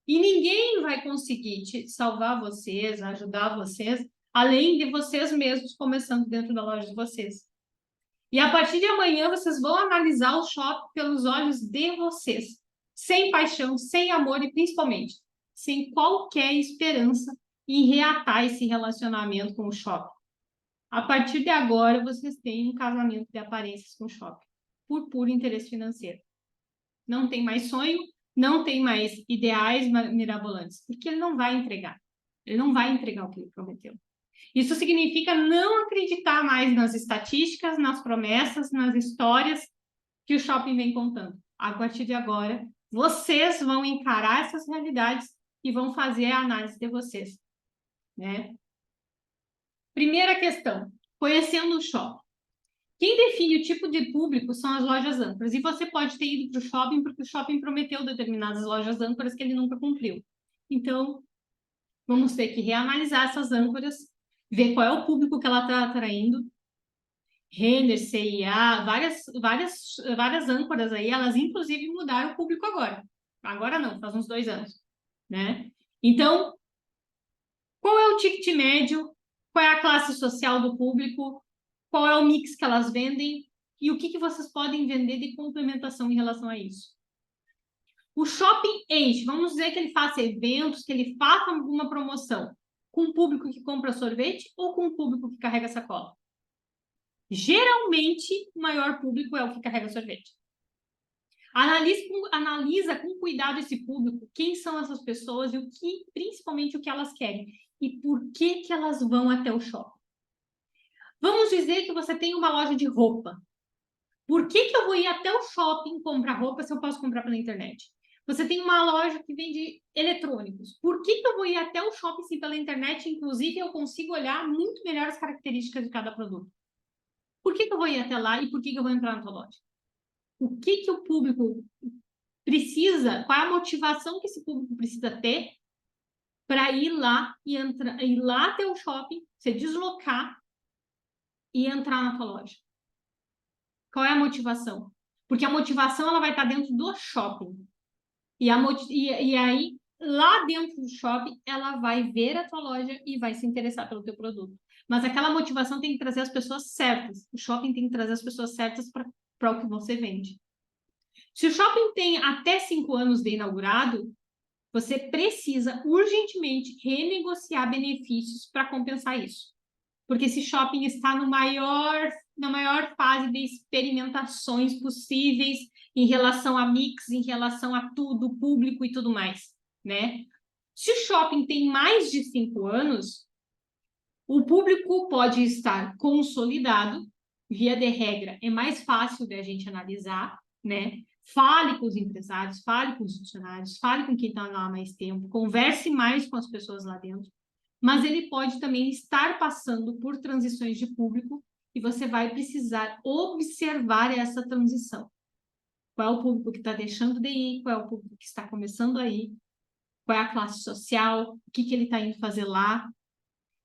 E ninguém vai conseguir te salvar vocês, ajudar vocês, além de vocês mesmos começando dentro da loja de vocês. E a partir de amanhã vocês vão analisar o shopping pelos olhos de vocês, sem paixão, sem amor e principalmente sem qualquer esperança em reatar esse relacionamento com o shopping. A partir de agora vocês têm um casamento de aparências com o shopping, por puro interesse financeiro. Não tem mais sonho, não tem mais ideais mirabolantes, porque ele não vai entregar. Ele não vai entregar o que ele prometeu. Isso significa não acreditar mais nas estatísticas, nas promessas, nas histórias que o shopping vem contando. A partir de agora, vocês vão encarar essas realidades e vão fazer a análise de vocês, né? Primeira questão, conhecendo o shopping. Quem define o tipo de público são as lojas âncoras. E você pode ter ido para o shopping porque o shopping prometeu determinadas lojas âncoras que ele nunca cumpriu. Então, vamos ter que reanalisar essas âncoras, ver qual é o público que ela está atraindo. Renner, CIA, várias âncoras aí, elas inclusive mudaram o público agora. Agora não, faz uns 2 anos, né? Então, qual é o ticket médio? Qual é a classe social do público? Qual é o mix que elas vendem? E o que vocês podem vender de complementação em relação a isso? O shopping enche, vamos dizer que ele faça eventos, que ele faça alguma promoção com o público que compra sorvete ou com o público que carrega sacola? Geralmente, o maior público é o que carrega sorvete. Analisa com cuidado esse público, quem são essas pessoas e principalmente o que elas querem e por que elas vão até o shopping. Vamos dizer que você tem uma loja de roupa. Por que eu vou ir até o shopping comprar roupa se eu posso comprar pela internet? Você tem uma loja que vende eletrônicos. Por que eu vou ir até o shopping se pela internet, inclusive, eu consigo olhar muito melhor as características de cada produto? Por que eu vou ir até lá e por que eu vou entrar na tua loja? O que o público precisa? Qual é a motivação que esse público precisa ter para ir lá e ir lá até o shopping, se deslocar e entrar na tua loja? Qual é a motivação? Porque a motivação ela vai estar dentro do shopping. E aí, lá dentro do shopping, ela vai ver a tua loja e vai se interessar pelo teu produto. Mas aquela motivação tem que trazer as pessoas certas. O shopping tem que trazer as pessoas certas para o que você vende. Se o shopping tem até 5 anos de inaugurado, você precisa urgentemente renegociar benefícios para compensar isso. Porque esse shopping está na maior fase de experimentações possíveis em relação a mix, em relação a tudo, público e tudo mais, né? Se o shopping tem mais de 5 anos, o público pode estar consolidado, via de regra, é mais fácil de a gente analisar, né? Fale com os empresários, fale com os funcionários, fale com quem está lá há mais tempo, converse mais com as pessoas lá dentro, mas ele pode também estar passando por transições de público e você vai precisar observar essa transição. Qual é o público que está deixando de ir, qual é o público que está começando a ir, qual é a classe social, o que ele está indo fazer lá.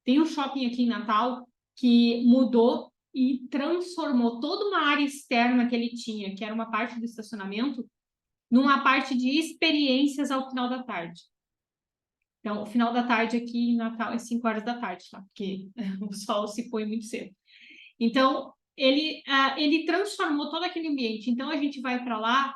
Tem um shopping aqui em Natal que mudou e transformou toda uma área externa que ele tinha, que era uma parte do estacionamento, numa parte de experiências ao final da tarde. Então, o final da tarde aqui em Natal é 5 horas da tarde, tá? Porque o sol se põe muito cedo. Então, ele transformou todo aquele ambiente. Então, a gente vai para lá,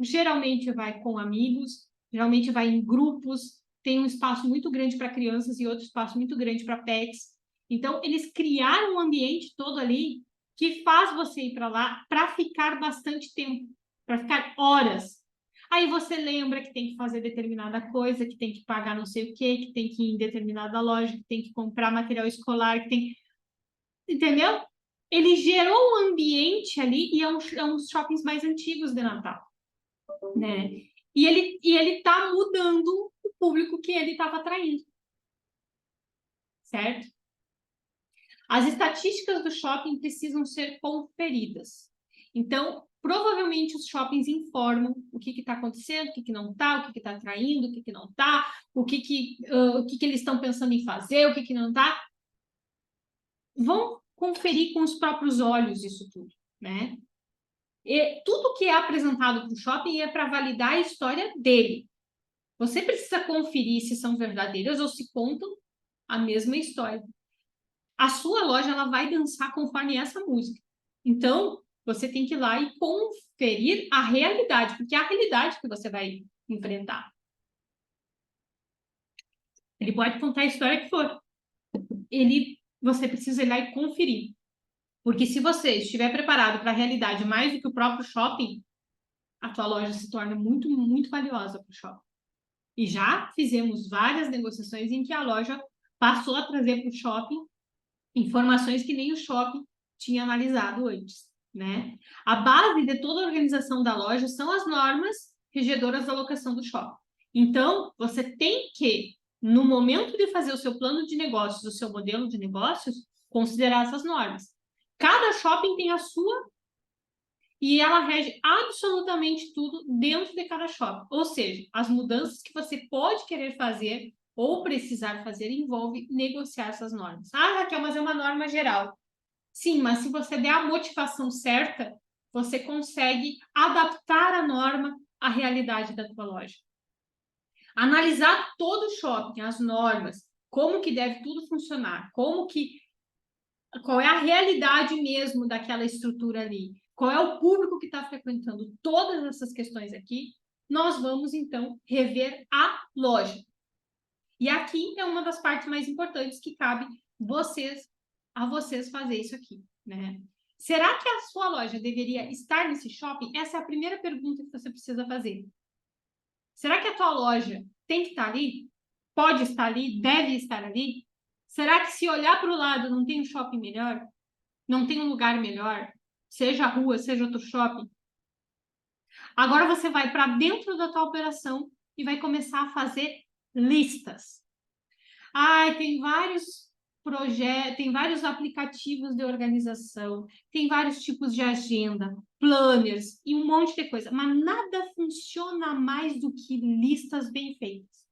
geralmente vai com amigos, geralmente vai em grupos, tem um espaço muito grande para crianças e outro espaço muito grande para pets. Então, eles criaram um ambiente todo ali que faz você ir para lá para ficar bastante tempo, para ficar horas. Aí você lembra que tem que fazer determinada coisa, que tem que pagar não sei o quê, que tem que ir em determinada loja, que tem que comprar material escolar, que tem... Entendeu? Ele gerou um ambiente ali e é um dos shoppings mais antigos de Natal, né? E ele está mudando o público que ele estava atraindo, certo? As estatísticas do shopping precisam ser conferidas. Então, provavelmente os shoppings informam o que está acontecendo, o que não está, o que está atraindo, o que não está, o que eles estão pensando em fazer, o que não está. Vão conferir com os próprios olhos isso tudo, né? E tudo que é apresentado para o shopping é para validar a história dele. Você precisa conferir se são verdadeiras ou se contam a mesma história. A sua loja ela vai dançar conforme essa música. Então, você tem que ir lá e conferir a realidade, porque é a realidade que você vai enfrentar. Ele pode contar a história que for. Você precisa ir lá e conferir. Porque se você estiver preparado para a realidade mais do que o próprio shopping, a tua loja se torna muito, muito valiosa para o shopping. E já fizemos várias negociações em que a loja passou a trazer para o shopping informações que nem o shopping tinha analisado antes, né? A base de toda a organização da loja são as normas regedoras da locação do shopping. Então, você tem que, no momento de fazer o seu plano de negócios, o seu modelo de negócios, considerar essas normas. Cada shopping tem a sua e ela rege absolutamente tudo dentro de cada shopping. Ou seja, as mudanças que você pode querer fazer ou precisar fazer envolve negociar essas normas. Ah, Raquel, mas é uma norma geral. Sim, mas se você der a motivação certa, você consegue adaptar a norma à realidade da tua loja. Analisar todo o shopping, as normas, como que deve tudo funcionar, qual é a realidade mesmo daquela estrutura ali, qual é o público que está frequentando todas essas questões aqui, nós vamos, então, rever a loja. E aqui é uma das partes mais importantes que cabe a vocês fazer isso aqui, né? Será que a sua loja deveria estar nesse shopping? Essa é a primeira pergunta que você precisa fazer. Será que a tua loja tem que estar ali? Pode estar ali? Deve estar ali? Será que se olhar para o lado não tem um shopping melhor? Não tem um lugar melhor? Seja a rua, seja outro shopping? Agora você vai para dentro da tua operação e vai começar a fazer listas. Tem vários projetos, tem vários aplicativos de organização, tem vários tipos de agenda, planners e um monte de coisa, mas nada funciona mais do que listas bem feitas.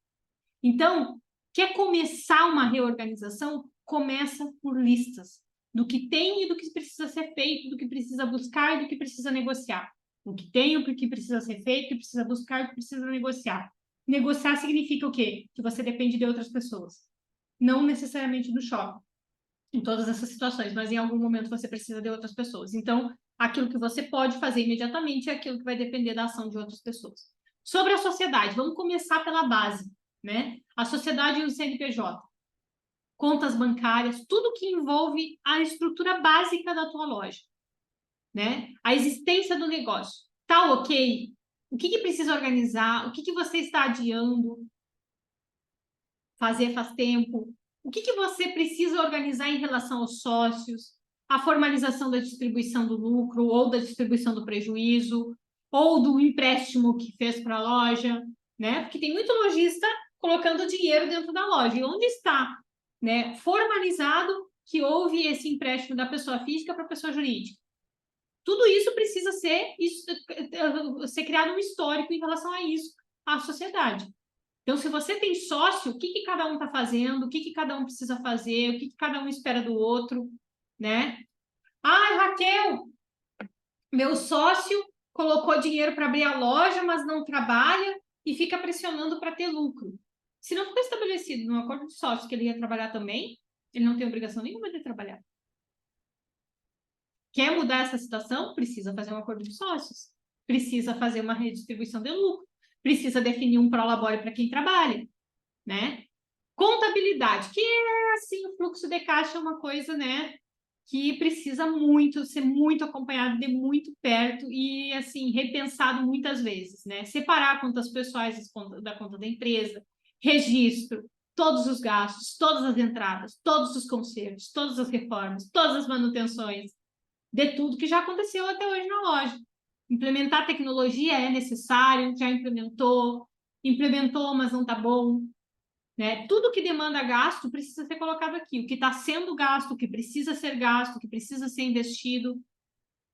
Então, quer começar uma reorganização? Começa por listas do que tem e do que precisa ser feito, do que precisa buscar e do que precisa negociar. O que tem, o que precisa ser feito, o que precisa buscar, o que precisa negociar. Negociar significa o quê? Que você depende de outras pessoas. Não necessariamente do shopping, em todas essas situações, mas em algum momento você precisa de outras pessoas. Então, aquilo que você pode fazer imediatamente é aquilo que vai depender da ação de outras pessoas. Sobre a sociedade, vamos começar pela base, né? A sociedade e o CNPJ, contas bancárias, tudo que envolve a estrutura básica da tua loja, né? A existência do negócio. Tá ok? O que precisa organizar? O que você está adiando? Fazer faz tempo. O que você precisa organizar em relação aos sócios? A formalização da distribuição do lucro ou da distribuição do prejuízo ou do empréstimo que fez para a loja, né? Porque tem muito lojista colocando dinheiro dentro da loja. E onde está, né, formalizado que houve esse empréstimo da pessoa física para a pessoa jurídica? Tudo isso precisa ser criado um histórico em relação a isso, à sociedade. Então, se você tem sócio, o que cada um está fazendo, o que cada um precisa fazer, o que cada um espera do outro, né? Ah, Raquel, meu sócio colocou dinheiro para abrir a loja, mas não trabalha e fica pressionando para ter lucro. Se não for estabelecido no acordo de sócio que ele ia trabalhar também, ele não tem obrigação nenhuma de trabalhar. Quer mudar essa situação? Precisa fazer um acordo de sócios. Precisa fazer uma redistribuição de lucro. Precisa definir um prolabore para quem trabalha, né? Contabilidade, que é assim, o fluxo de caixa é uma coisa, né, que precisa muito ser muito acompanhado de muito perto e assim repensado muitas vezes, né? Separar contas pessoais da conta da empresa, registro, todos os gastos, todas as entradas, todos os consertos, todas as reformas, todas as manutenções, de tudo que já aconteceu até hoje na loja. Implementar tecnologia é necessário, já implementou, mas não está bom, né? Tudo que demanda gasto precisa ser colocado aqui. O que está sendo gasto, o que precisa ser gasto, o que precisa ser investido.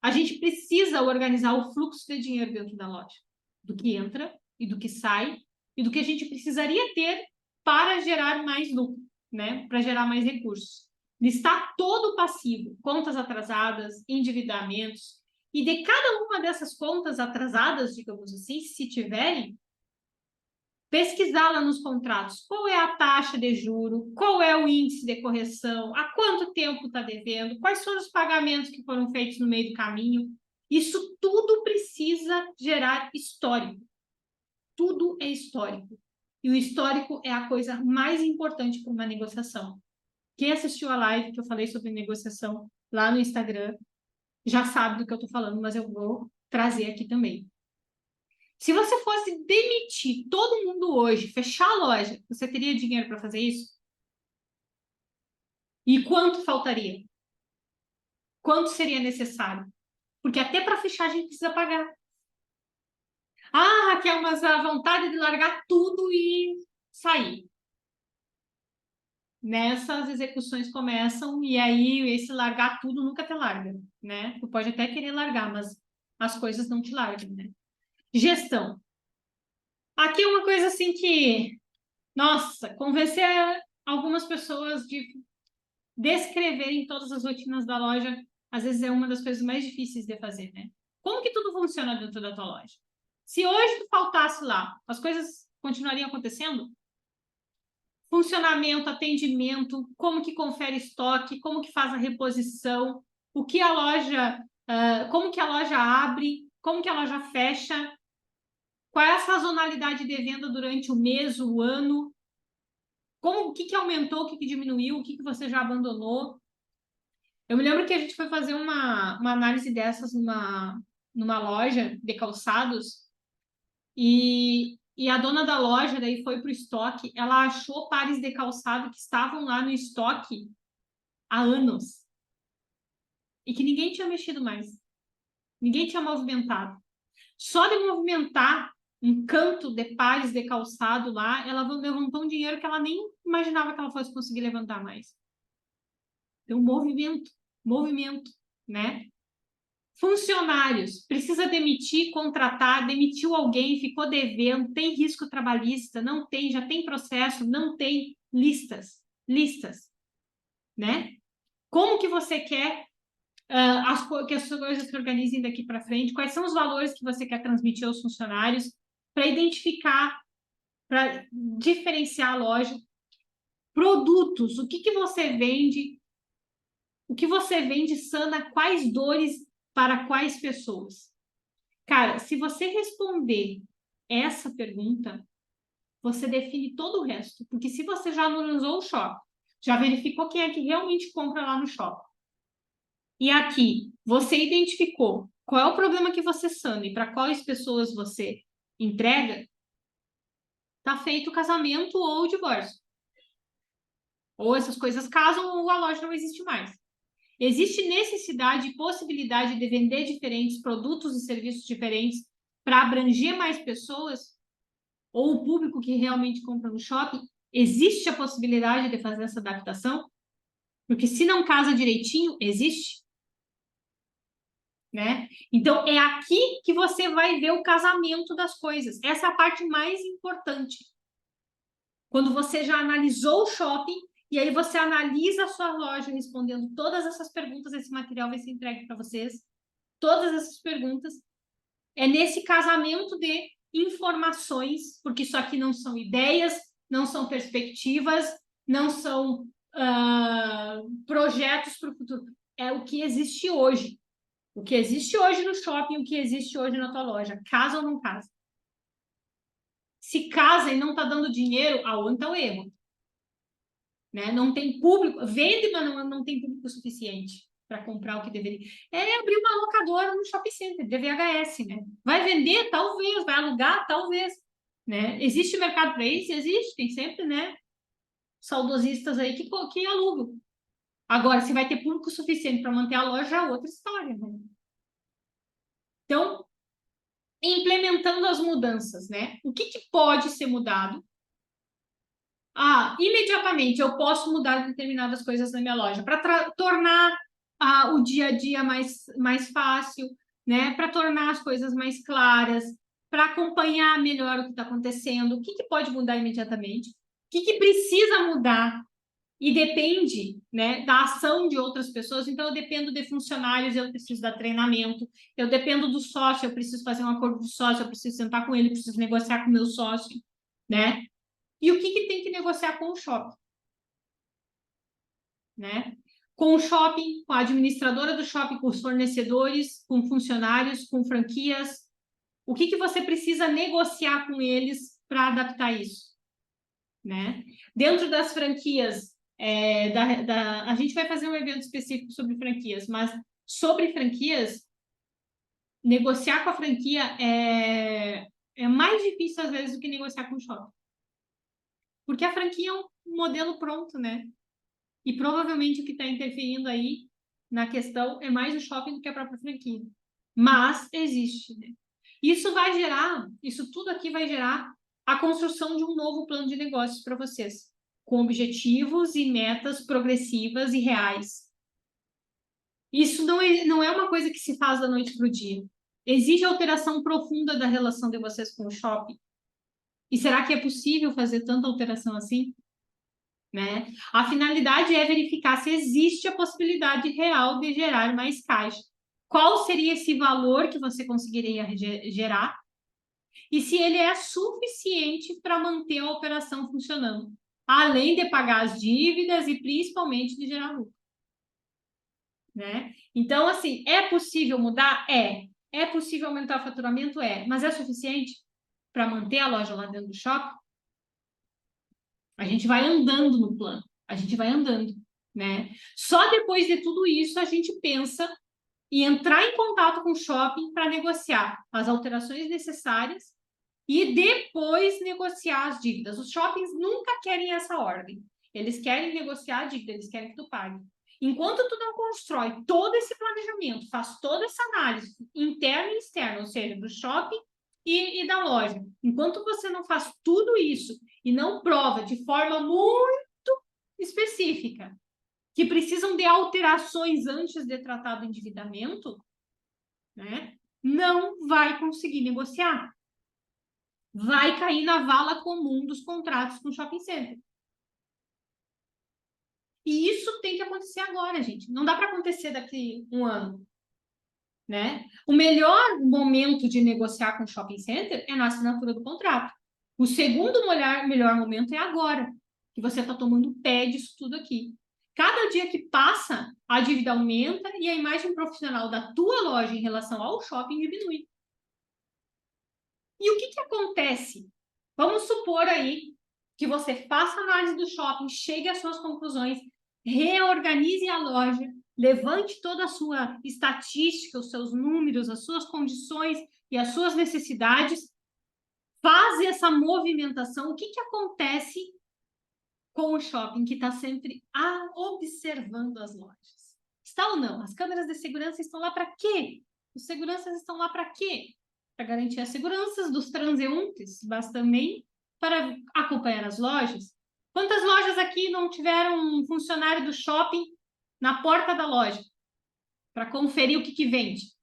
A gente precisa organizar o fluxo de dinheiro dentro da loja, do que entra e do que sai, e do que a gente precisaria ter para gerar mais lucro, né? Para gerar mais recursos. Listar todo o passivo, contas atrasadas, endividamentos, e de cada uma dessas contas atrasadas, digamos assim, se tiverem, pesquisar lá nos contratos qual é a taxa de juro, qual é o índice de correção, há quanto tempo está devendo, quais foram os pagamentos que foram feitos no meio do caminho. Isso tudo precisa gerar histórico. Tudo é histórico. E o histórico é a coisa mais importante para uma negociação. Quem assistiu a live que eu falei sobre negociação lá no Instagram já sabe do que eu estou falando, mas eu vou trazer aqui também. Se você fosse demitir todo mundo hoje, fechar a loja, você teria dinheiro para fazer isso? E quanto faltaria? Quanto seria necessário? Porque até para fechar a gente precisa pagar. Ah, Raquel, mas a vontade de largar tudo e sair. Nessas execuções começam e aí esse largar tudo nunca te larga, né? Tu pode até querer largar, mas as coisas não te largam, né? Gestão. Aqui é uma coisa assim que, nossa, convencer algumas pessoas de descreverem todas as rotinas da loja, às vezes é uma das coisas mais difíceis de fazer, né? Como que tudo funciona dentro da tua loja? Se hoje tu faltasse lá, as coisas continuariam acontecendo? Funcionamento, atendimento, como que confere estoque, como que faz a reposição, o que a loja, como que a loja abre, como que a loja fecha, qual é a sazonalidade de venda durante o mês, o ano, como, o que aumentou, o que diminuiu, o que você já abandonou. Eu me lembro que a gente foi fazer uma análise dessas numa loja de calçados e a dona da loja daí foi para o estoque, ela achou pares de calçado que estavam lá no estoque há anos e que ninguém tinha mexido mais, ninguém tinha movimentado. Só de movimentar um canto de pares de calçado lá, ela levantou um dinheiro que ela nem imaginava que ela fosse conseguir levantar mais. Então, movimento, né? Funcionários, precisa demitir, contratar, demitiu alguém, ficou devendo, tem risco trabalhista, não tem, já tem processo, não tem listas, né? Como que você quer que as coisas se organizem daqui para frente? Quais são os valores que você quer transmitir aos funcionários para identificar, para diferenciar a loja? Produtos, o que você vende? O que você vende sana quais dores para quais pessoas? Cara, se você responder essa pergunta, você define todo o resto. Porque se você já analisou o shopping, já verificou quem é que realmente compra lá no shopping, e aqui você identificou qual é o problema que você sana e para quais pessoas você entrega, tá feito o casamento ou o divórcio. Ou essas coisas casam ou a loja não existe mais. Existe necessidade e possibilidade de vender diferentes produtos e serviços diferentes para abranger mais pessoas? Ou o público que realmente compra no shopping? Existe a possibilidade de fazer essa adaptação? Porque se não casa direitinho, existe. Né? Então, é aqui que você vai ver o casamento das coisas. Essa é a parte mais importante. Quando você já analisou o shopping, e aí você analisa a sua loja respondendo todas essas perguntas, esse material vai ser entregue para vocês. Todas essas perguntas. É nesse casamento de informações, porque isso aqui não são ideias, não são perspectivas, não são projetos para o futuro. É o que existe hoje. O que existe hoje no shopping, o que existe hoje na tua loja. Casa ou não casa? Se casa e não está dando dinheiro, aonde está o erro? Né? Não tem público, vende, mas não tem público suficiente para comprar o que deveria. É abrir uma locadora no shopping center, de VHS, né? Vai vender? Talvez. Vai alugar? Talvez. Né? Existe mercado para isso? Existe. Tem sempre, né? Saudosistas aí que alugam. Agora, se vai ter público suficiente para manter a loja, é outra história, né? Então, implementando as mudanças, né? O que pode ser mudado? Imediatamente eu posso mudar determinadas coisas na minha loja para tornar o dia a dia mais fácil, né? Para tornar as coisas mais claras, para acompanhar melhor o que está acontecendo. O que pode mudar imediatamente? O que precisa mudar? E depende, né, da ação de outras pessoas. Então, eu dependo de funcionários, eu preciso dar treinamento. Eu dependo do sócio, eu preciso fazer um acordo de sócio, eu preciso sentar com ele, preciso negociar com o meu sócio, né? E o que tem que negociar com o shopping? Né? Com o shopping, com a administradora do shopping, com os fornecedores, com funcionários, com franquias. O que você precisa negociar com eles para adaptar isso? Né? Dentro das franquias, a gente vai fazer um evento específico sobre franquias, mas sobre franquias, negociar com a franquia é mais difícil, às vezes, do que negociar com o shopping. Porque a franquia é um modelo pronto, né? E provavelmente o que está interferindo aí na questão é mais o shopping do que a própria franquia. Mas existe, né? Isso tudo aqui vai gerar a construção de um novo plano de negócios para vocês, com objetivos e metas progressivas e reais. Isso não é uma coisa que se faz da noite para o dia. Exige alteração profunda da relação de vocês com o shopping. E será que é possível fazer tanta alteração assim? Né? A finalidade é verificar se existe a possibilidade real de gerar mais caixa. Qual seria esse valor que você conseguiria gerar? E se ele é suficiente para manter a operação funcionando, além de pagar as dívidas e principalmente de gerar lucro. Né? Então, assim, é possível mudar? É possível aumentar o faturamento? Mas é suficiente para manter a loja lá dentro do shopping? A gente vai andando no plano, a gente vai andando, né? Só depois de tudo isso a gente pensa em entrar em contato com o shopping para negociar as alterações necessárias e depois negociar as dívidas. Os shoppings nunca querem essa ordem. Eles querem negociar a dívida, eles querem que tu pague. Enquanto tu não constrói todo esse planejamento, faz toda essa análise interna e externa, ou seja, do shopping e da loja. Enquanto você não faz tudo isso e não prova de forma muito específica que precisam de alterações antes de tratar do endividamento, né? Não vai conseguir negociar. Vai cair na vala comum dos contratos com shopping center. E isso tem que acontecer agora, gente. Não dá para acontecer daqui um ano, né? O melhor momento de negociar com o shopping center é na assinatura do contrato. O segundo melhor momento é agora, que você está tomando pé disso tudo aqui. Cada dia que passa, a dívida aumenta e a imagem profissional da tua loja em relação ao shopping diminui. E o que acontece? Vamos supor aí que você faça análise do shopping, chegue às suas conclusões, reorganize a loja, levante toda a sua estatística, os seus números, as suas condições e as suas necessidades, faz essa movimentação. O que acontece com o shopping que está sempre observando as lojas? Está ou não? As câmeras de segurança estão lá para quê? Os seguranças estão lá para quê? Para garantir a segurança dos transeuntes, mas também para acompanhar as lojas. Quantas lojas aqui não tiveram um funcionário do shopping na porta da loja para conferir o que vende?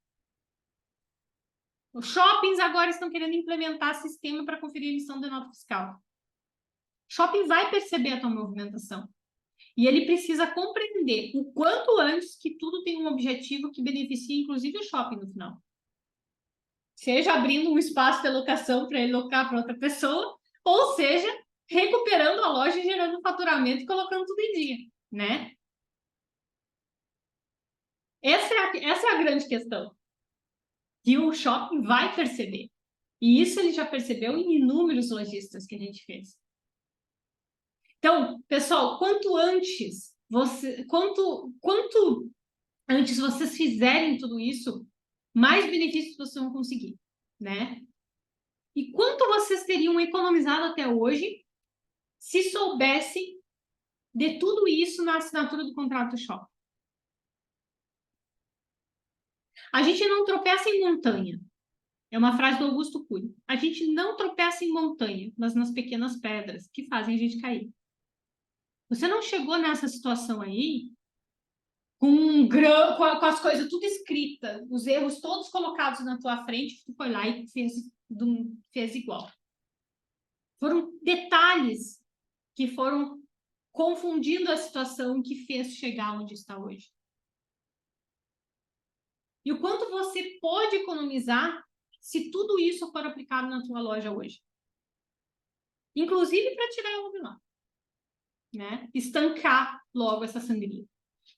Os shoppings agora estão querendo implementar sistema para conferir a emissão de nota fiscal. O shopping vai perceber a tua movimentação. E ele precisa compreender o quanto antes que tudo tem um objetivo que beneficie, inclusive, o shopping no final. Seja abrindo um espaço de locação para ele locar para outra pessoa, ou seja, recuperando a loja e gerando faturamento e colocando tudo em dia, né? Essa é a grande questão. Que o shopping vai perceber. E isso ele já percebeu em inúmeros lojistas que a gente fez. Então, pessoal, quanto antes vocês fizerem tudo isso, mais benefícios vocês vão conseguir, né? E quanto vocês teriam economizado até hoje se soubessem de tudo isso na assinatura do contrato do shopping? A gente não tropeça em montanha. É uma frase do Augusto Cury. A gente não tropeça em montanha, mas nas pequenas pedras que fazem a gente cair. Você não chegou nessa situação aí com as coisas tudo escritas, os erros todos colocados na tua frente, tu foi lá e fez igual. Foram detalhes que foram confundindo a situação que fez chegar onde está hoje. E o quanto você pode economizar se tudo isso for aplicado na tua loja hoje. Inclusive para tirar ela de lá, né? Estancar logo essa sangria.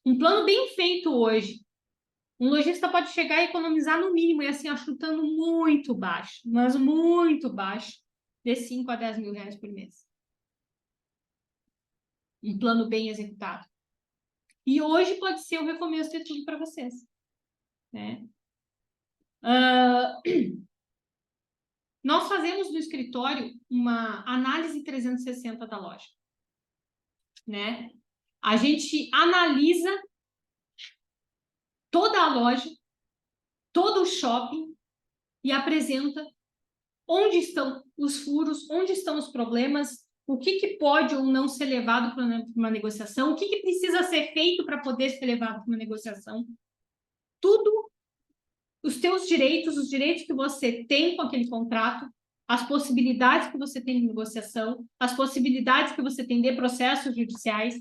Um plano bem feito hoje. Um lojista pode chegar e economizar no mínimo, e assim, chutando muito baixo, mas muito baixo, de 5 a 10 mil reais por mês. Um plano bem executado. E hoje pode ser o recomeço de tudo para vocês, né? Nós fazemos no escritório uma análise 360 da loja, né? A gente analisa toda a loja, todo o shopping e apresenta onde estão os furos, onde estão os problemas, o que pode ou não ser levado para uma negociação, o que precisa ser feito para poder ser levado para uma negociação. Tudo, os teus direitos, os direitos que você tem com aquele contrato, as possibilidades que você tem de negociação, as possibilidades que você tem de processos judiciais,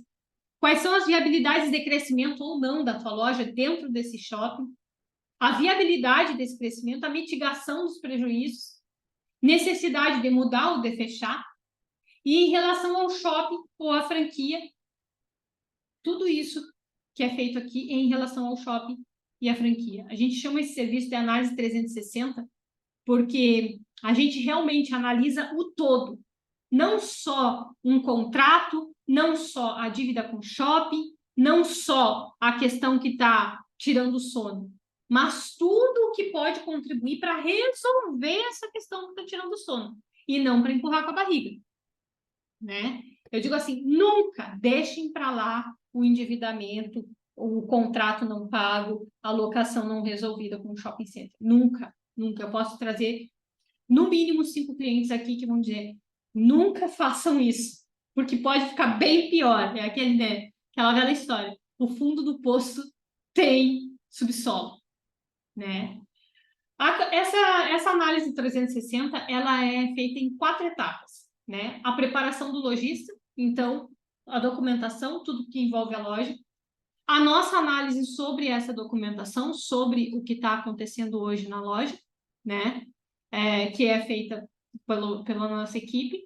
quais são as viabilidades de crescimento ou não da tua loja dentro desse shopping, a viabilidade desse crescimento, a mitigação dos prejuízos, necessidade de mudar ou de fechar, e em relação ao shopping ou à franquia, tudo isso que é feito aqui em relação ao shopping e à franquia. A gente chama esse serviço de análise 360 porque a gente realmente analisa o todo, não só um contrato, não só a dívida com shopping, não só a questão que está tirando o sono, mas tudo o que pode contribuir para resolver essa questão que está tirando o sono, e não para empurrar com a barriga, né? Eu digo assim, nunca deixem para lá o endividamento, o contrato não pago, a locação não resolvida com o shopping center. Nunca, nunca. Eu posso trazer, no mínimo, 5 clientes aqui que vão dizer, nunca façam isso, porque pode ficar bem pior. É aquela velha história. O fundo do poço tem subsolo, né? Essa análise 360, ela é feita em 4 etapas, né? A preparação do lojista, então, a documentação, tudo que envolve a loja. A nossa análise sobre essa documentação, sobre o que está acontecendo hoje na loja, né? Que é feita pela nossa equipe.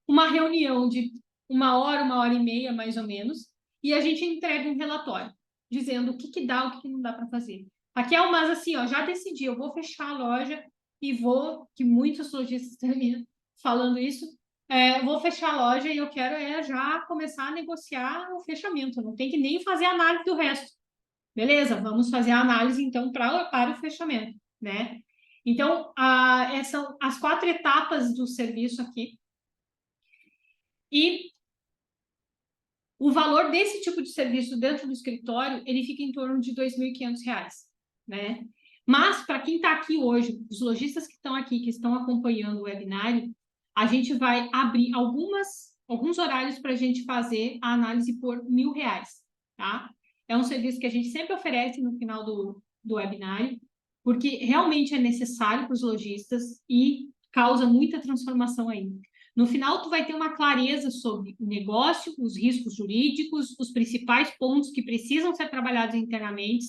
Uma reunião de 1 hora e meia, mais ou menos, e a gente entrega um relatório, dizendo o que, que dá, o que não dá para fazer. Aqui é umas assim, ó, já decidi, eu vou fechar a loja e vou, que muitos lojistas terminam falando isso, vou fechar a loja e eu quero já começar a negociar o fechamento, não tem que nem fazer análise do resto. Beleza, vamos fazer a análise então para o fechamento, né? Então, essas são as 4 etapas do serviço aqui. E o valor desse tipo de serviço dentro do escritório, ele fica em torno de R$ 2.500, né? Mas, para quem está aqui hoje, os lojistas que estão aqui, que estão acompanhando o webinário, a gente vai abrir alguns horários para a gente fazer a análise por R$ 1.000, tá? É um serviço que a gente sempre oferece no final do webinário, porque realmente é necessário para os lojistas e causa muita transformação aí. No final, tu vai ter uma clareza sobre o negócio, os riscos jurídicos, os principais pontos que precisam ser trabalhados internamente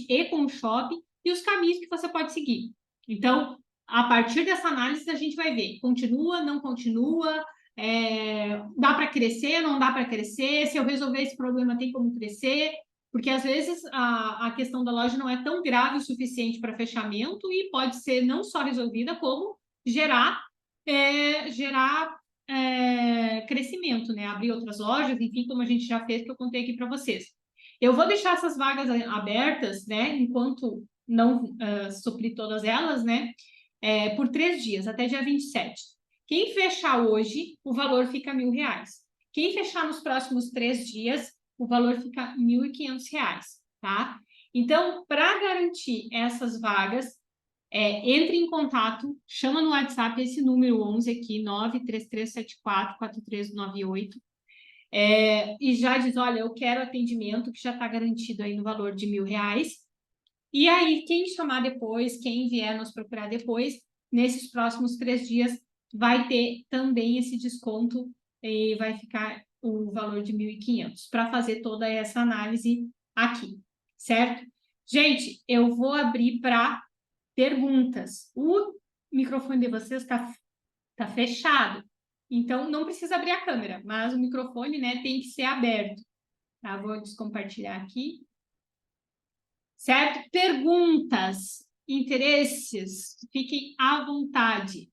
e com o shopping e os caminhos que você pode seguir. Então, a partir dessa análise, a gente vai ver, continua, não continua, dá para crescer, não dá para crescer, se eu resolver esse problema, tem como crescer, porque às vezes a questão da loja não é tão grave o suficiente para fechamento e pode ser não só resolvida, como gerar crescimento, né? Abrir outras lojas, enfim, como a gente já fez, que eu contei aqui para vocês. Eu vou deixar essas vagas abertas, né? Enquanto não suprir todas elas, né? Por 3 dias, até dia 27. Quem fechar hoje, o valor fica R$ 1.000. Quem fechar nos próximos 3 dias, o valor fica R$ 1.500, tá? Então, para garantir essas vagas, entre em contato, chama no WhatsApp esse número 11 aqui, 933744398, e já diz, olha, eu quero atendimento, que já está garantido aí no valor de R$ 1.000. E aí, quem chamar depois, quem vier nos procurar depois, nesses próximos 3 dias, vai ter também esse desconto e vai ficar o valor de 1.500 para fazer toda essa análise aqui, certo? Gente, eu vou abrir para perguntas. O microfone de vocês tá fechado, então não precisa abrir a câmera, mas o microfone, né, tem que ser aberto. Tá? Vou descompartilhar aqui. Certo? Perguntas, interesses, fiquem à vontade.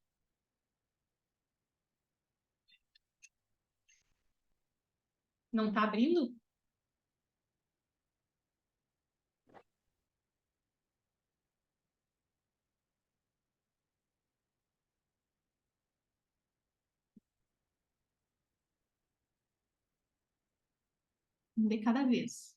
Não está abrindo? Um de cada vez.